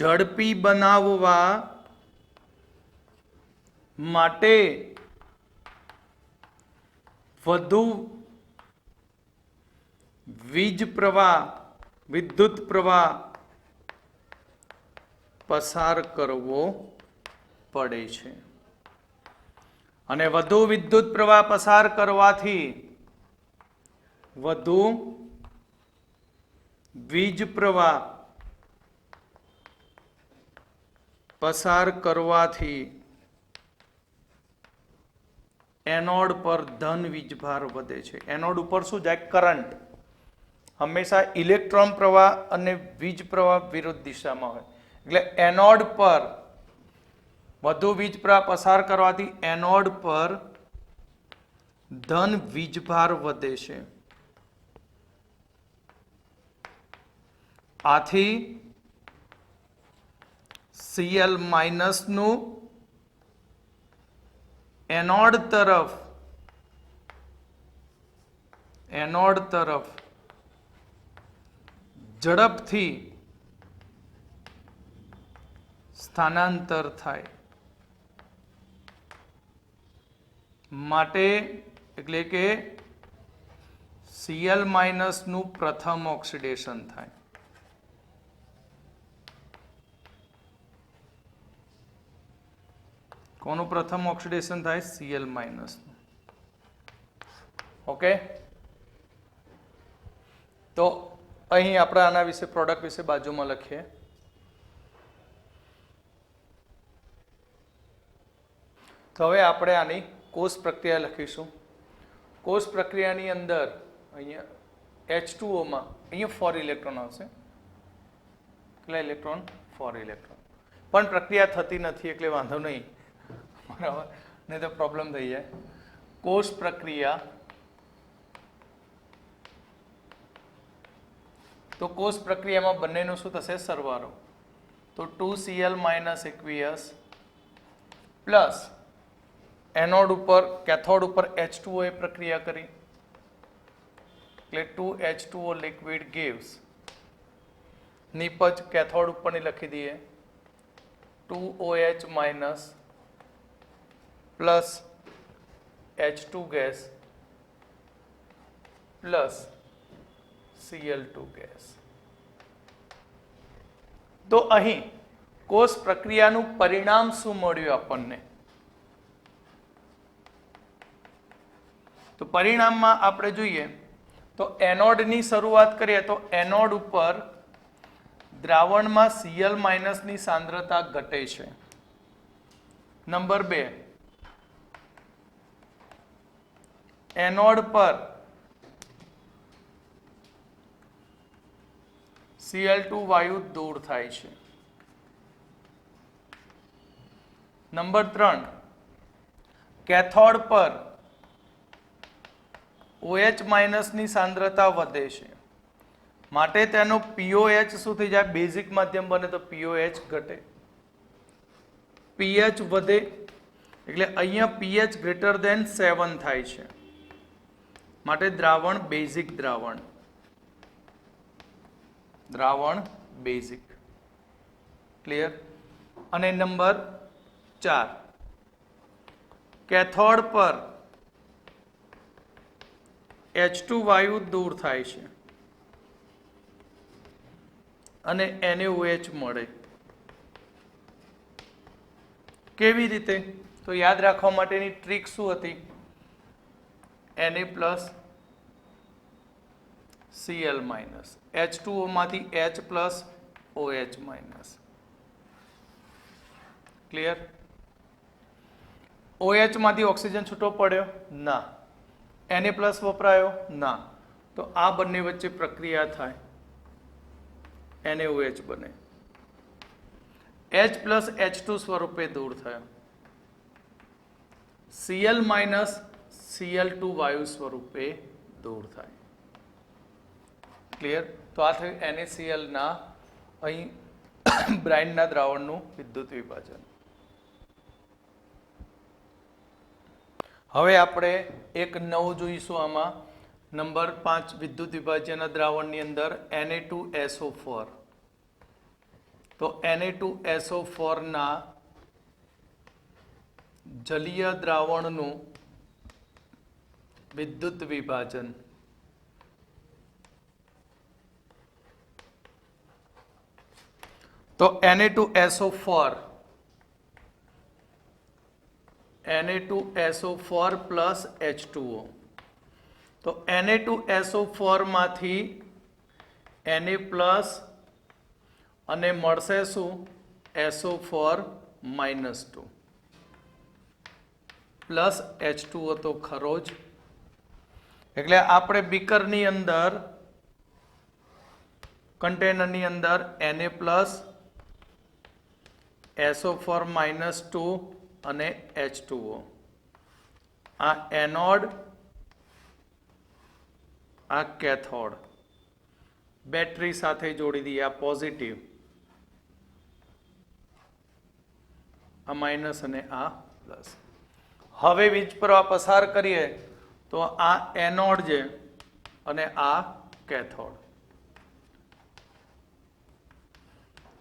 ઝડપી બનાવવા માટે વધુ વિદ્યુત પ્રવાહ પસાર કરવો પડે છે. અને વધુ વિદ્યુત પ્રવાહ પસાર કરવાથી વધુ વીજ પ્રવાહ પસાર કરવાથી એનોડ પર ધન વીજભાર વધે છે. એનોડ ઉપર શું જાય? કરંટ. હંમેશા ઇલેક્ટ્રોન પ્રવાહ અને વીજ પ્રવાહ વિરુદ્ધ દિશામાં હોય. એટલે એનોડ પર વધુ વીજ પ્રવાહ પસાર કરવાથી એનોડ પર ધન વીજભાર વધે છે. આથી Cl નું એનોડ તરફ ઝડપથી સ્થાનાંતર થાય માટે, એટલે કે Cl નું પ્રથમ ઓક્સિડેશન થાય. કોનું પ્રથમ ઓક્સિડેશન થાય? Cl નું. ઓકે. તો અહીં આપણે આના વિશે પ્રોડક્ટ વિશે બાજુમાં લખીએ. તો હવે આપણે આની કોષ પ્રક્રિયા લખીશું. કોષ પ્રક્રિયાની અંદર અહીંયા H2O માં અહીંયા 4 ઇલેક્ટ્રોન આવશે. કેટલા ઇલેક્ટ્રોન? 4 ઇલેક્ટ્રોન. પણ પ્રક્રિયા થતી નથી એટલે વાંધો નહીં, બરાબર, નહીં તો પ્રોબ્લેમ થઈ જાય. કોષ પ્રક્રિયા, તો કોષ પ્રક્રિયામાં બંનેનો શું થશે? સરવાળો. તો 2Cl - aqueous પ્લસ એનોડ ઉપર કેથોડ ઉપર H2O એ પ્રક્રિયા કરી એટલે 2H2O liquid gives, નિપજ કેથોડ ઉપરની લખી દઈએ 2OH- plus H2 gas plus Cl2 gas. તો અહીં કોષ પ્રક્રિયાનું પરિણામ શું મળ્યું આપણને? તો પરિણામમાં આપણે જોઈએ તો એનોડની શરૂઆત કરીએ તો એનોડ ઉપર દ્રાવણમાં Cl ની સાંદ્રતા ઘટે છે. નંબર 2, એનોડ પર Cl2 વાયુ દૂર થાય છે. નંબર 3, કેથોડ પર OH- ની સાંદ્રતા વધે છે, માટે તેનો POH શું થઈ જાય? બેઝિક માધ્યમ બને તો POH ઘટે. pH વધે એટલે અહીંયા pH ગ્રેટર ધેન 7 થાય છે, માટે દ્રાવણ બેઝિક દ્રાવણ બેઝિક. ક્લિયર? અને નંબર 4, કેથોડ પર H2 વાયુ દૂર થાય છે અને NaOH મળે. કેવી રીતે? તો યાદ રાખવા માટેની ટ્રીક શું હતી? Na+ Cl-, H2O માંથી H+ OH-. ક્લિયર? OH માંથી ઓક્સિજન છૂટો પડ્યો? ના. Na+ વપરાયો? ના. તો આ બંને વચ્ચે પ્રક્રિયા થાય, NaOH બને. H+ H2 સ્વરૂપે દૂર થયો. Cl- Cl2 વાયુ સ્વરૂપે દૂર થાય. ક્લિયર? તો આ થયું NaCl ના અહીં બ્રાઇનના દ્રાવણનું વિદ્યુત વિભાજન. હવે આપણે એક નવું જોઈશું આમાં. નંબર 5, વિદ્યુત વિભાજનના દ્રાવણની અંદર Na2SO4. તો Na2SO4 ના જલીય દ્રાવણનું વિદ્યુત વિભાજન. તો Na2SO4 plus H2O. તો Na2SO4 માંથી Na+ અને મળશે શું? SO4-2 પ્લસ H2O તો ખરો જ. એટલે આપણે બીકરની અંદર, કન્ટેનરની અંદર Na+, SO4-2 અને H2O. આ એનોડ, આ કેથોડ. બેટરી સાથે જોડી દઈએ. આ પોઝિટિવ, આ માઇનસ અને આ પ્લસ. હવે વીજ પ્રવાહ પસાર કરીએ તો આ એનોડ છે અને આ કેથોડ.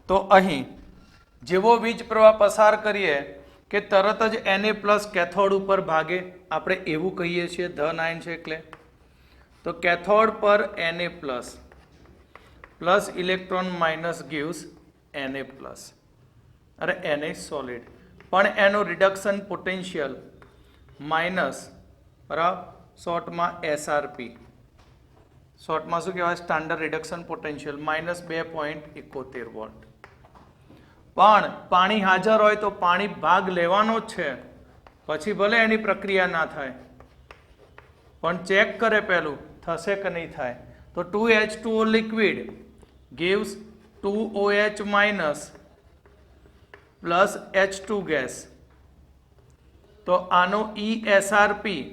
તો અહીં જેવો વીજ પ્રવાહ પસાર કરીએ કે તરત જ Na+ કેથોડ ઉપર ભાગે. આપણે એવું કહીએ છીએ, ધન આયન છે એટલે. તો કેથોડ પર Na+ plus electron minus gives Na+. અરે Na સોલિડ, પણ એનું રિડક્શન પોટેન્શિયલ માઇનસ, બરાબર, શોર્ટમાં SRP. શોર્ટમાં શું કહેવાય? Standard reduction potential -2.71 volt. પણ પાણી હાજર હોય તો પાણી ભાગ લેવાનો જ છે, પછી ભલે એની પ્રક્રિયા ના થાય, પણ ચેક કરે પહેલું થશે કે નહીં થાય. તો 2H2O liquid gives 2OH- plus H2 gas. તો આનો ESRP,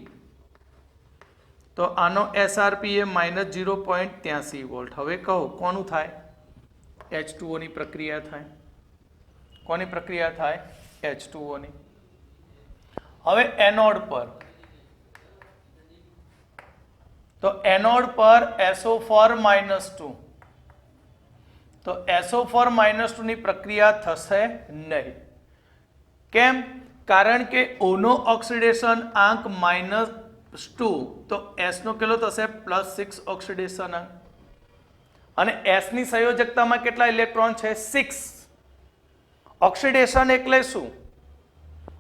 તો આનો SRP એ -0.83 વોલ્ટ. હવે કહો કોનું થાય? H2O ની પ્રક્રિયા થાય. કોની પ્રક્રિયા થાય? H2O ની. હવે એનોડ પર, તો એનોડ પર SO4-2. તો SO4-2 ની પ્રક્રિયા થશે નહીં. કેમ? કારણ કે O નો ઓક્સિડેશન આંક -2, તો S નો કેટલો થશે? +6 ઓક્સિડેશન આંક. અને S ની સંયોજકતામાં કેટલા ઇલેક્ટ્રોન છે? 6. ઓક્સિડેશન એટલે શું?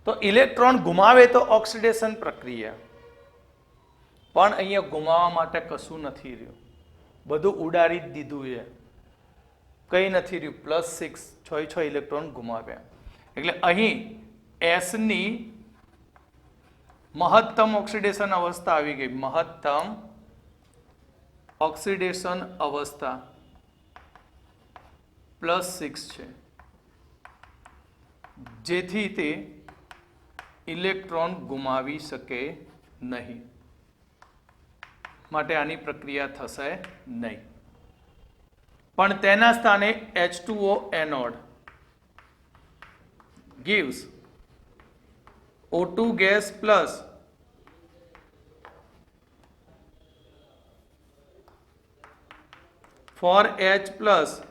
તો ઇલેક્ટ્રોન ગુમાવે તો ઓક્સિડેશન પ્રક્રિયા. પણ અહીંયા ગુમાવવા માટે કશું નથી રહ્યું, બધું ઉડાડી જ દીધું છે. કંઈ નથી રહ્યું. +6, 6 ઇલેક્ટ્રોન ગુમાવ્યા. એટલે અહીં S ની મહત્તમ ઓક્સિડેશન અવસ્થા આવી ગઈ. મહત્તમ ઓક્સિડેશન અવસ્થા +6 છે, જેથી તે ઇલેક્ટ્રોન ગુમાવી શકે નહીં, માટે આની પ્રક્રિયા થશે નહીં. પણ તેના સ્થાને H2O anode gives O2 gas plus for H plus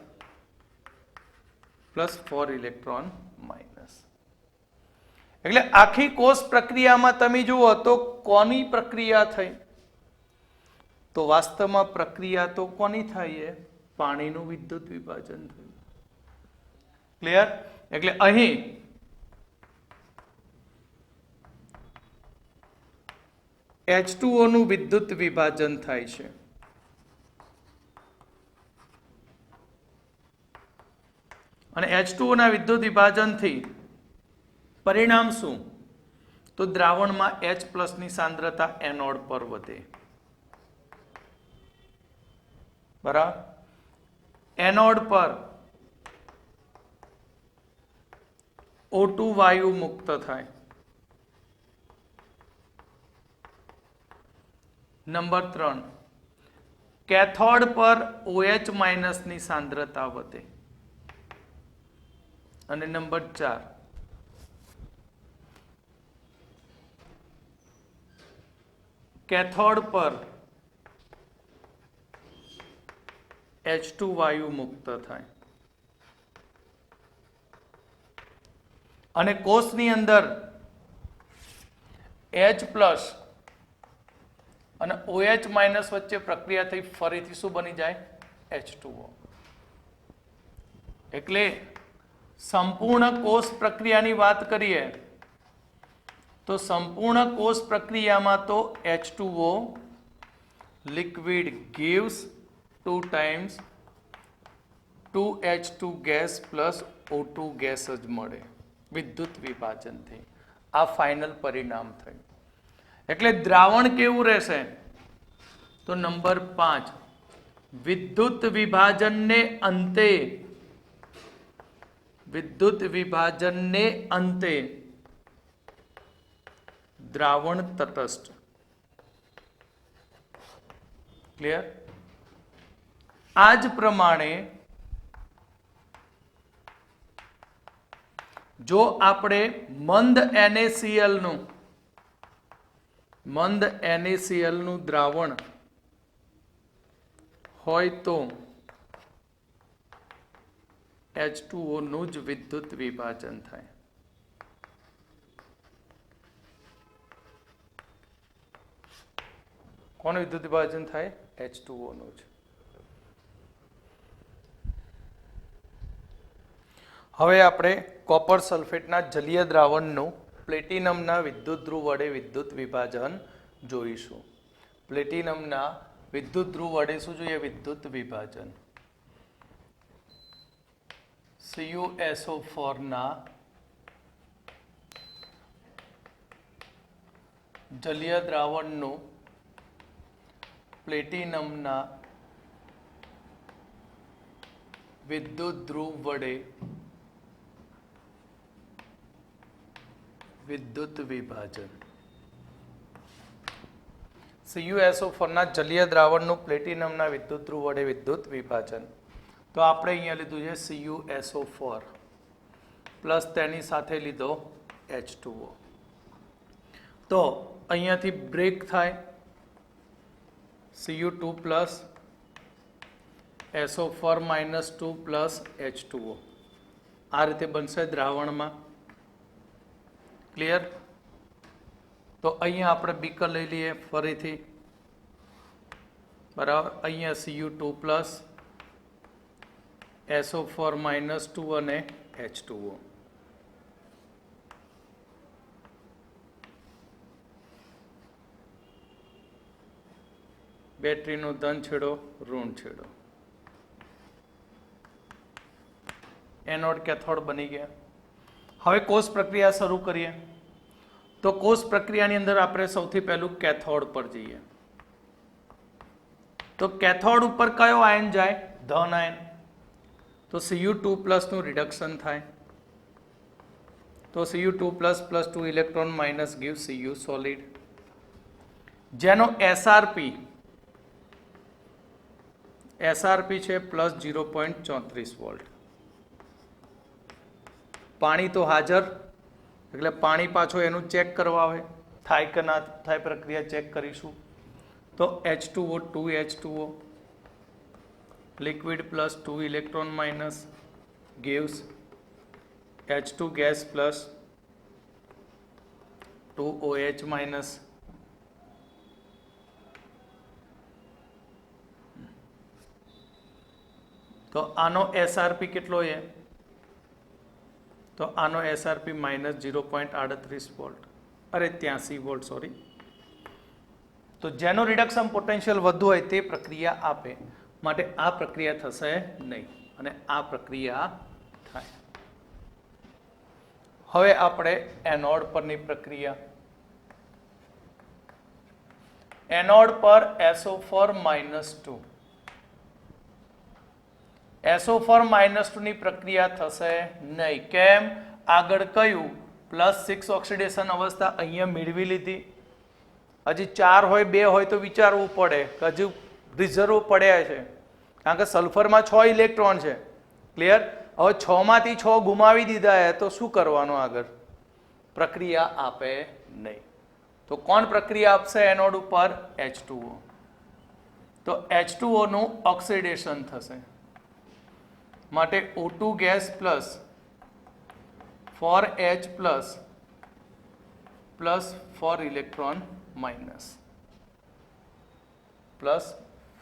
4 electron minus. એટલે આખી કોષ પ્રક્રિયામાં તમે જુઓ તો કોની પ્રક્રિયા થઈ? તો વાસ્તવમાં પ્રક્રિયા તો કોની થાય? પાણીનું વિદ્યુત વિભાજન થયું. ક્લિયર? એટલે અહીં H2O નું વિદ્યુત વિભાજન થાય છે. અને H2O ના વિદ્યુત વિભાજનથી પરિણામ શું? તો દ્રાવણમાં H+ ની સાંદ્રતા એનોડ પર વધે. બરાબર? એનોડ પર O2 વાયુ મુક્ત થાય. નંબર 3, કેથોડ પર OH- ની સાંદ્રતા વધે. અને નંબર 4, કેથોડ પર H2 વાયુ મુક્ત થાય. અને કોષની અંદર H+ અને OH- વચ્ચે પ્રક્રિયા થઈ ફરીથી શું બની જાય? H2O. એટલે સંપૂર્ણ કોષ પ્રક્રિયાની વાત કરીએ તો સંપૂર્ણ કોષ પ્રક્રિયામાં તો H2O liquid gives 2 times 2H2 gas plus O2 gas જ મળે વિદ્યુત વિભાજનથી. આ ફાઇનલ પરિણામ થયું. એટલે દ્રાવણ કેવું રહેશે? તો નંબર 5, વિદ્યુત વિભાજનને અંતે દ્રાવણ તટસ્થ. ક્લિયર? આ જ પ્રમાણે જો આપણે મંદ NaCl નું દ્રાવણ હોય તો H2O નું જ વિદ્યુત વિભાજન થાય. કોનું વિદ્યુત વિભાજન થાય? H2O નું જ. હવે આપણે કોપર સલ્ફેટના જલીય દ્રાવણનું પ્લેટિનમના વિદ્યુત ધ્રુવ વડે વિદ્યુત વિભાજન જોઈશું. પ્લેટિનમના વિદ્યુત ધ્રુવ વડે શું જોઈએ? વિદ્યુત વિભાજન. CuSO4 ના જલીય દ્રાવણનું પ્લેટિનમના વિદ્યુત ધ્રુવ વડે વિદ્યુત વિભાજન. CuSO4 ના જલીય દ્રાવણનું પ્લેટિનમના વિદ્યુત ધ્રુવ વડે વિદ્યુત વિભાજન. તો આપણે અહીંયા લીધું છે CuSO4 પ્લસ તેની સાથે લીધો H2O. તો અહીંયાથી બ્રેક થાય Cu2 plus SO4 -2 plus H2O. આ રીતે બનશે દ્રાવણમાં. ક્લિયર? તો અહીંયા આપણે બીકર લઈ લઈએ ફરીથી. બરાબર? અહીંયા Cu2 પ્લસ SO4 -2 અને H2O. બેટરીનો ધન છેડો, ઋણ છેડો. એનોડ કેથોડ બની ગયા. હવે કોષ પ્રક્રિયા શરૂ કરીએ. તો કોષ પ્રક્રિયાની અંદર આપણે સૌથી પહેલું કેથોડ પર જઈએ. તો કેથોડ ઉપર કયો આયન જાય? ધન આયન. તો Cu2+ નું રિડક્શન થાય, તો Cu2+ + 2 electron minus give Cu solid, જેનો SRP છે +0.34 વોલ્ટ. પાણી તો હાજર, એટલે પાણી પાછો એનું ચેક કરવા આવે, થાય કે ના થાય પ્રક્રિયા ચેક કરીશું. તો H2O 2H2O liquid plus 2 electron minus gives H2 gas plus 2 OH minus. તો આનો SRP કેટલો છે? તો આનો SRP -0.38 વોલ્ટ, અરે 83 વોલ્ટ, સોરી. તો જેનો રિડક્શન પોટેન્શિયલ વધુ હોય તે પ્રક્રિયા આપે, માટે આ પ્રક્રિયા થશે નહીં અને આ પ્રક્રિયા થાય. હવે આપણે એનોડ પરની પ્રક્રિયા. એનોડ પર SO4 -2, SO4 -2 ની પ્રક્રિયા થશે નહીં. કેમ? આગળ કયું +6 ઓક્સિડેશન અવસ્થા અહીંયા મેળવી લીધી, હજી 4 હોય 2 હોય તો વિચારવું પડે કે હજુ રિઝર્વ પડ્યા છે, કારણ કે સલ્ફરમાં 6 ઇલેક્ટ્રોન છે. ક્લિયર? હવે 6 માંથી 6 ગુમાવી દીધા તો શું કરવાનું? આગળ પ્રક્રિયા આપે નહીં. તો કોણ પ્રક્રિયા આપશે એનોડ ઉપર? H2O. તો H2O નું ઓક્સિડેશન થશે, માટે O2 gas plus 4H plus 4 electron minus, plus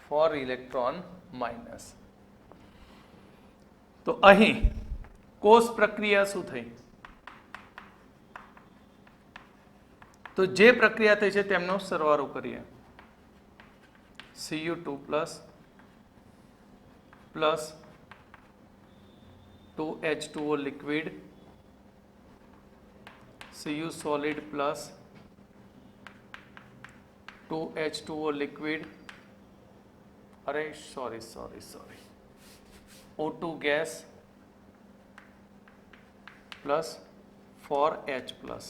4 electron minus. તો અહીં કોષ પ્રક્રિયા શું થઈ? તો જે પ્રક્રિયા થઈ છે તેમનો સરવાળો કરીએ. Cu2 plus 2H2O liquid, Cu solid plus 2H2O liquid, अरे sorry, O2 gas plus 4H plus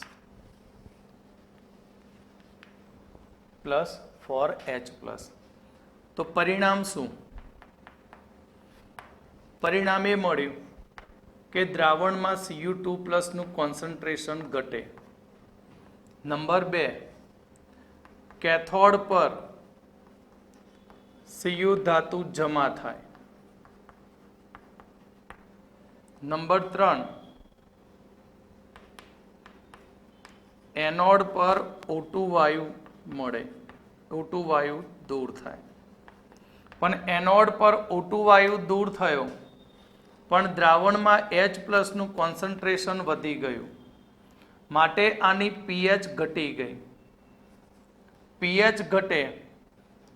4H plus. તો પરિણામ શું? પરિણામ એ મળ્યું કે દ્રાવણમાં Cu2+ નું કોન્સન્ટ્રેશન ઘટે. નંબર 2, કેથોડ પર Cu ધાતુ જમા થાય. નંબર 3, એનોડ પર O2 વાયુ મળે, O2 વાયુ દૂર થાય. પણ એનોડ પર O2 વાયુ દૂર થયો, પણ દ્રાવણમાં H+ નું કોન્સન્ટ્રેશન વધી ગયું, માટે આની pH ઘટી ગઈ. pH ઘટે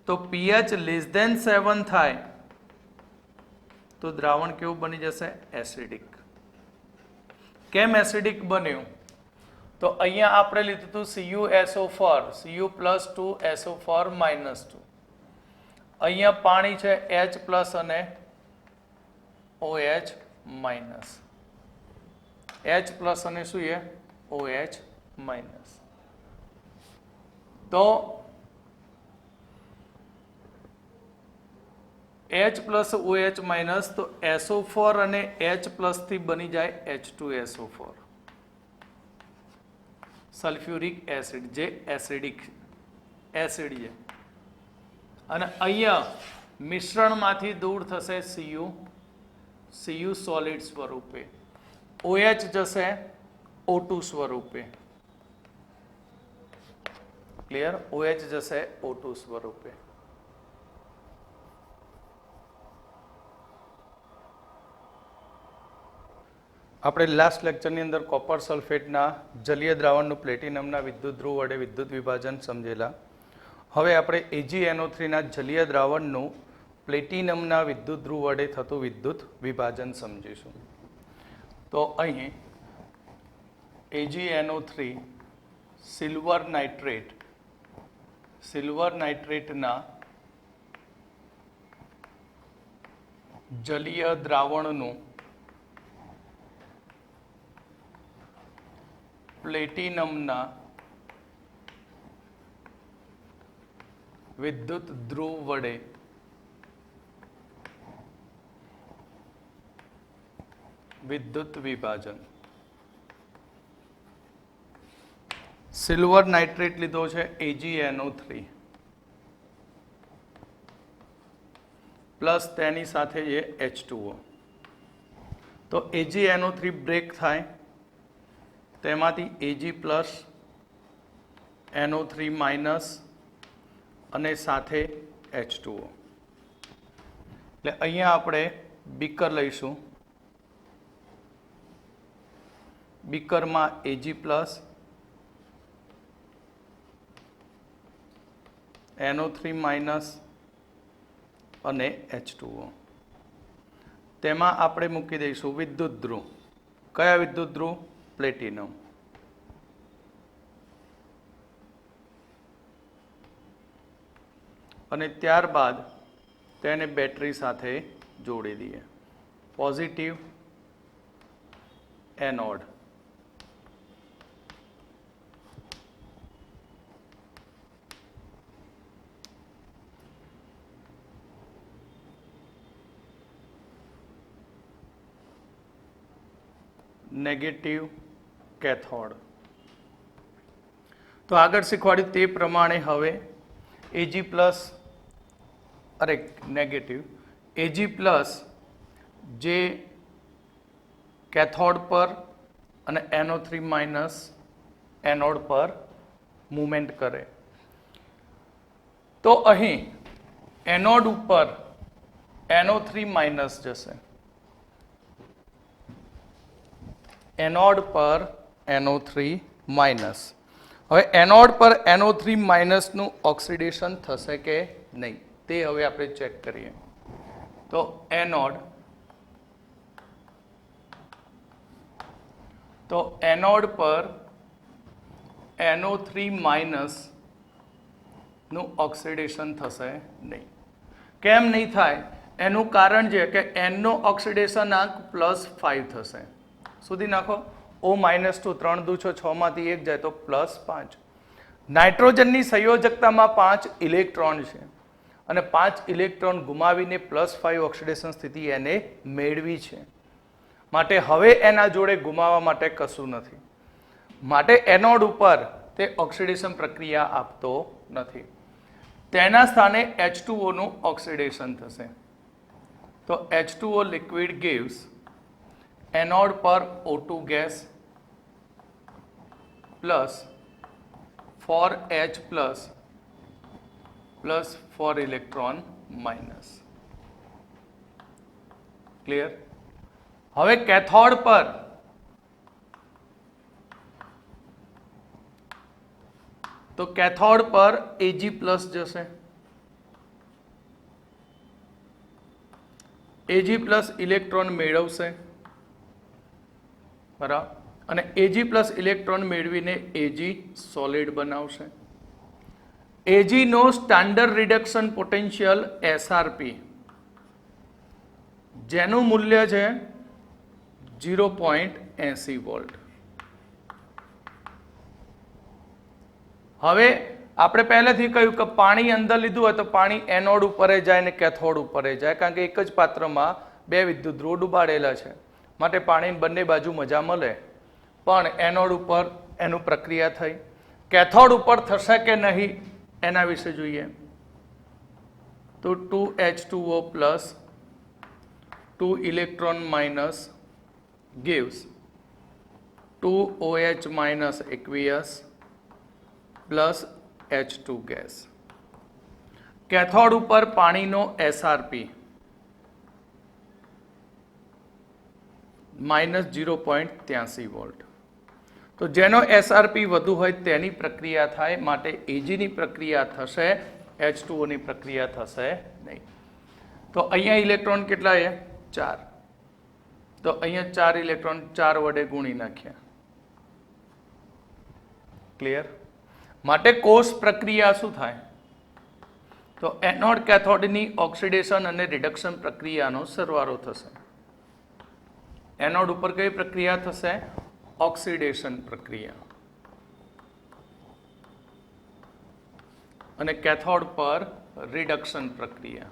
તો pH <7 થાય તો દ્રાવણ કેવું બની જશે? એસિડિક. કેમ એસિડિક બન્યું? તો અહીંયા આપણે લીધું હતું CuSO4, Cu+2SO4 -2. અહીંયા પાણી છે H+ અને OH માઇનસ, H+ અને શું છે? OH minus. તો H+ OH માઇનસ, તો SO4 અને H+ થી બની જાય H2SO4, સલ્ફ્યુરિક એસિડ, જે એસિડિક એસિડ છે. અને અહીંયા મિશ્રણમાંથી દૂર થશે Cu સોલિડ સ્વરૂપે, OH જશે O2 સ્વરૂપે. ક્લિયર? OH જશે O2 સ્વરૂપે. આપણે લાસ્ટ લેક્ચરની અંદર કોપર સલ્ફેટના જલીય દ્રાવણનું પ્લેટિનમના વિદ્યુત ધ્રુવ વડે વિદ્યુત વિભાજન સમજેલા. હવે આપણે AgNO3ના જલીય દ્રાવણનું પ્લેટિનમના વિદ્યુત ધ્રુવ વડે થતું વિદ્યુત વિભાજન સમજીશું. તો અહીં AgNO3 સિલ્વર નાઇટ્રેટના જલીય દ્રાવણનું પ્લેટિનમના વિદ્યુત ધ્રુવ વડે વિદ્યુત વિભાજન. સિલ્વર નાઇટ્રેટ લીધો છે AgNO3 પ્લસ તેની સાથે છે H2O. તો AgNO3 બ્રેક થાય, તેમાંથી Ag પ્લસ NO3 માઇનસ અને સાથે H2O. એટલે અહીંયા આપણે બીકર લઈશું. બીકરમાં Ag પ્લસ NO3 માઇનસ અને H2O. તેમાં આપણે મૂકી દઈશું વિદ્યુત ધ્રુવ. કયા વિદ્યુત ધ્રુવ? પ્લેટિનમ. અને ત્યારબાદ તેને બેટરી સાથે જોડી દઈએ. Positive anode, negative cathode. તો આગળ શીખવાડ્યું તે પ્રમાણે હવે Ag plus negative Ag plus જે કેથોડ પર અને NO3 માઇનસ એનોડ પર મૂવમેન્ટ કરે. તો અહીં એનોડ ઉપર NO3 માઇનસ જશે, એનોડ પર NO3 માઇનસ. હવે એનોડ પર NO3 માઇનસનું ઓક્સિડેશન થશે કે નહીં તે હવે આપણે ચેક કરીએ. તો એનોડ પર NO3 માઇનસ નું ઓક્સિડેશન થશે નહીં. કેમ નહીં થાય? એનું કારણ છે કે N નો ઓક્સિડેશન આંક +5 થશે. સુધી નાખો. O -2 3 દુ 6 માંથી 1 જાય તો +5. નાઇટ્રોજનની સંયોજકતામાં 5 ઇલેક્ટ્રોન છે અને 5 ઇલેક્ટ્રોન ગુમાવીને +5 ઓક્સિડેશન સ્થિતિ એને મેળવી છે. માટે હવે એના જોડે ગુમાવવા માટે કશું નથી. માટે એનોડ ઉપર તે ઓક્સિડેશન પ્રક્રિયા આપતો નથી. તેના સ્થાને H2O નું ઓક્સિડેશન થશે. તો H2O liquid gives એનોડ પર O2 gas plus 4H plus 4 electron minus. Clear? હવે કેથોડ પર Ag પ્લસ જશે. Ag પ્લસ ઇલેક્ટ્રોન મેળવશે, બરાબર, અને Ag પ્લસ ઇલેક્ટ્રોન મેળવીને Ag સોલિડ બનાવશે. Ag નો સ્ટાન્ડર્ડ રિડક્શન પોટેન્શિયલ SRP જેનું મૂલ્ય છે 0.80 વોલ્ટ. હવે આપણે પહેલેથી કહ્યું કે પાણી અંદર લીધું હોય તો પાણી એનોડ ઉપર જાય ને કેથોડ ઉપર જાય, કારણ કે એક જ પાત્રમાં બે વિદ્યુત ધ્રુવ ડૂબાડેલા છે. માટે પાણી બંને બાજુ મજા મળે. પણ એનોડ ઉપર એનું પ્રક્રિયા થઈ. કેથોડ ઉપર થશે કે નહીં એના વિશે જોઈએ. તો 2H2O plus 2 electron minus gives 2OH minus aqueous plus H2 gas. Cathode ઉપર પાણીનો SRP -0.83 વોલ્ટ. તો જેનો SRP વધુ હોય તેની પ્રક્રિયા થાય. માટે Ag ની પ્રક્રિયા થશે, H2O ની પ્રક્રિયા થશે નહીં. તો અહીંયા ઇલેક્ટ્રોન કેટલા છે? 4. તો અહીંયા 4 ઇલેક્ટ્રોન 4 વડે ગુણી નાખ્યા. ક્લિયર? માટે કોષ પ્રક્રિયા શું થાય? તો એનોડ કેથોડની ઓક્સિડેશન અને રિડક્શન પ્રક્રિયાનો સરવાળો થશે. એનોડ ઉપર કઈ પ્રક્રિયા થશે? ઓક્સિડેશન પ્રક્રિયા. અને કેથોડ પર રિડક્શન પ્રક્રિયા.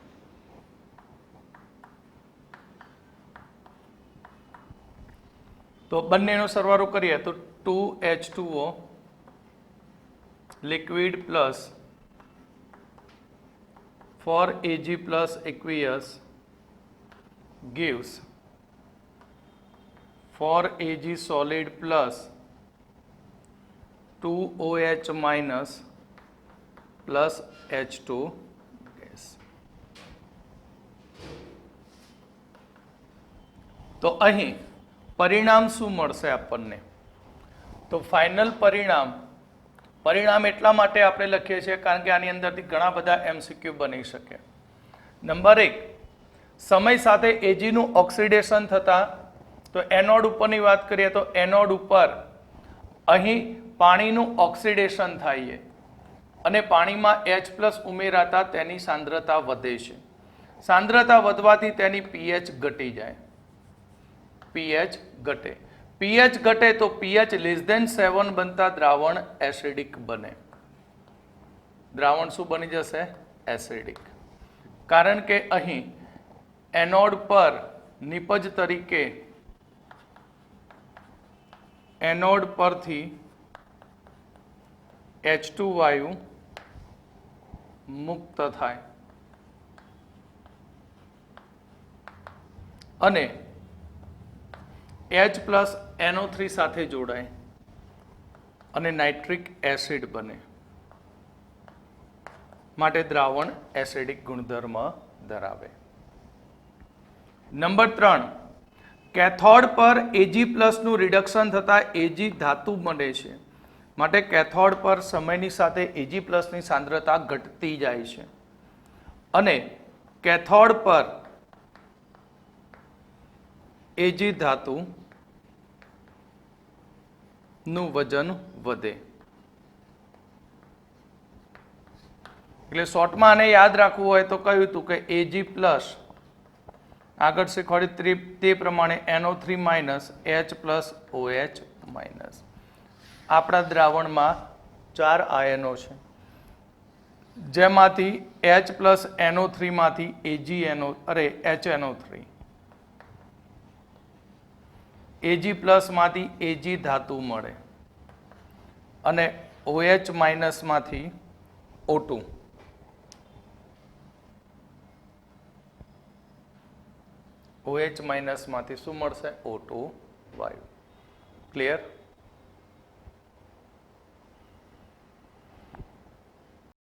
તો બંનેનો સરવાળો કરીએ તો 2H2O liquid plus 4Ag plus aqueous gives 4Ag solid plus 2OH minus plus H2 gas. તો અહીં પરિણામ શું મળશે આપણને? તો ફાઇનલ પરિણામ એટલા માટે આપણે લખીએ છીએ કારણ કે આની અંદરથી ઘણા બધા MCQ બની શકે. નંબર 1, સમય સાથે એજીનું ઓક્સિડેશન થતા, તો એનોડ ઉપરની વાત કરીએ તો એનોડ ઉપર અહીં પાણીનું ઓક્સિડેશન થાય છે અને પાણીમાં H+ ઉમેરાતા તેની સાંદ્રતા વધે છે. સાંદ્રતા વધવાથી તેની pH ઘટી જાય. pH ઘટે. pH ઘટે તો pH <7 બનતા દ્રાવણ એસિડિક બને. દ્રાવણ શું બની જશે? એસિડિક. કારણ કે અહીં એનોડ પર નિપજ તરીકે એનોડ પરથી H2 વાયુ મુક્ત થાય અને H+NO3 સાથે જોડાય અને નાઇટ્રિક એસિડ બને. માટે દ્રાવણ એસિડિક ગુણધર્મ ધરાવે. નંબર 3, કેથોડ પર Ag+ નું રિડક્શન થતા Ag ધાતુ બને છે. માટે કેથોડ પર સમયની સાથે Ag+ ની સાંદ્રતા ઘટતી જાય છે અને કેથોડ પર Ag ધાતુ નું વજન વધે. એટલે શોર્ટમાં આને યાદ રાખવું હોય તો કહ્યું હતું કે Ag+ આગળ શીખવાડી તે પ્રમાણે NO3 માઇનસ H+OH માઇનસ. આપણા દ્રાવણમાં 4 આયનો છે જેમાંથી H+NO3 માંથી HNO3, Ag+ માંથી Ag ધાતુ મળે અને OH માઇનસ માંથી O2. OH માઇનસ માંથી શું મળશે? O2 વાયુ. ક્લિયર?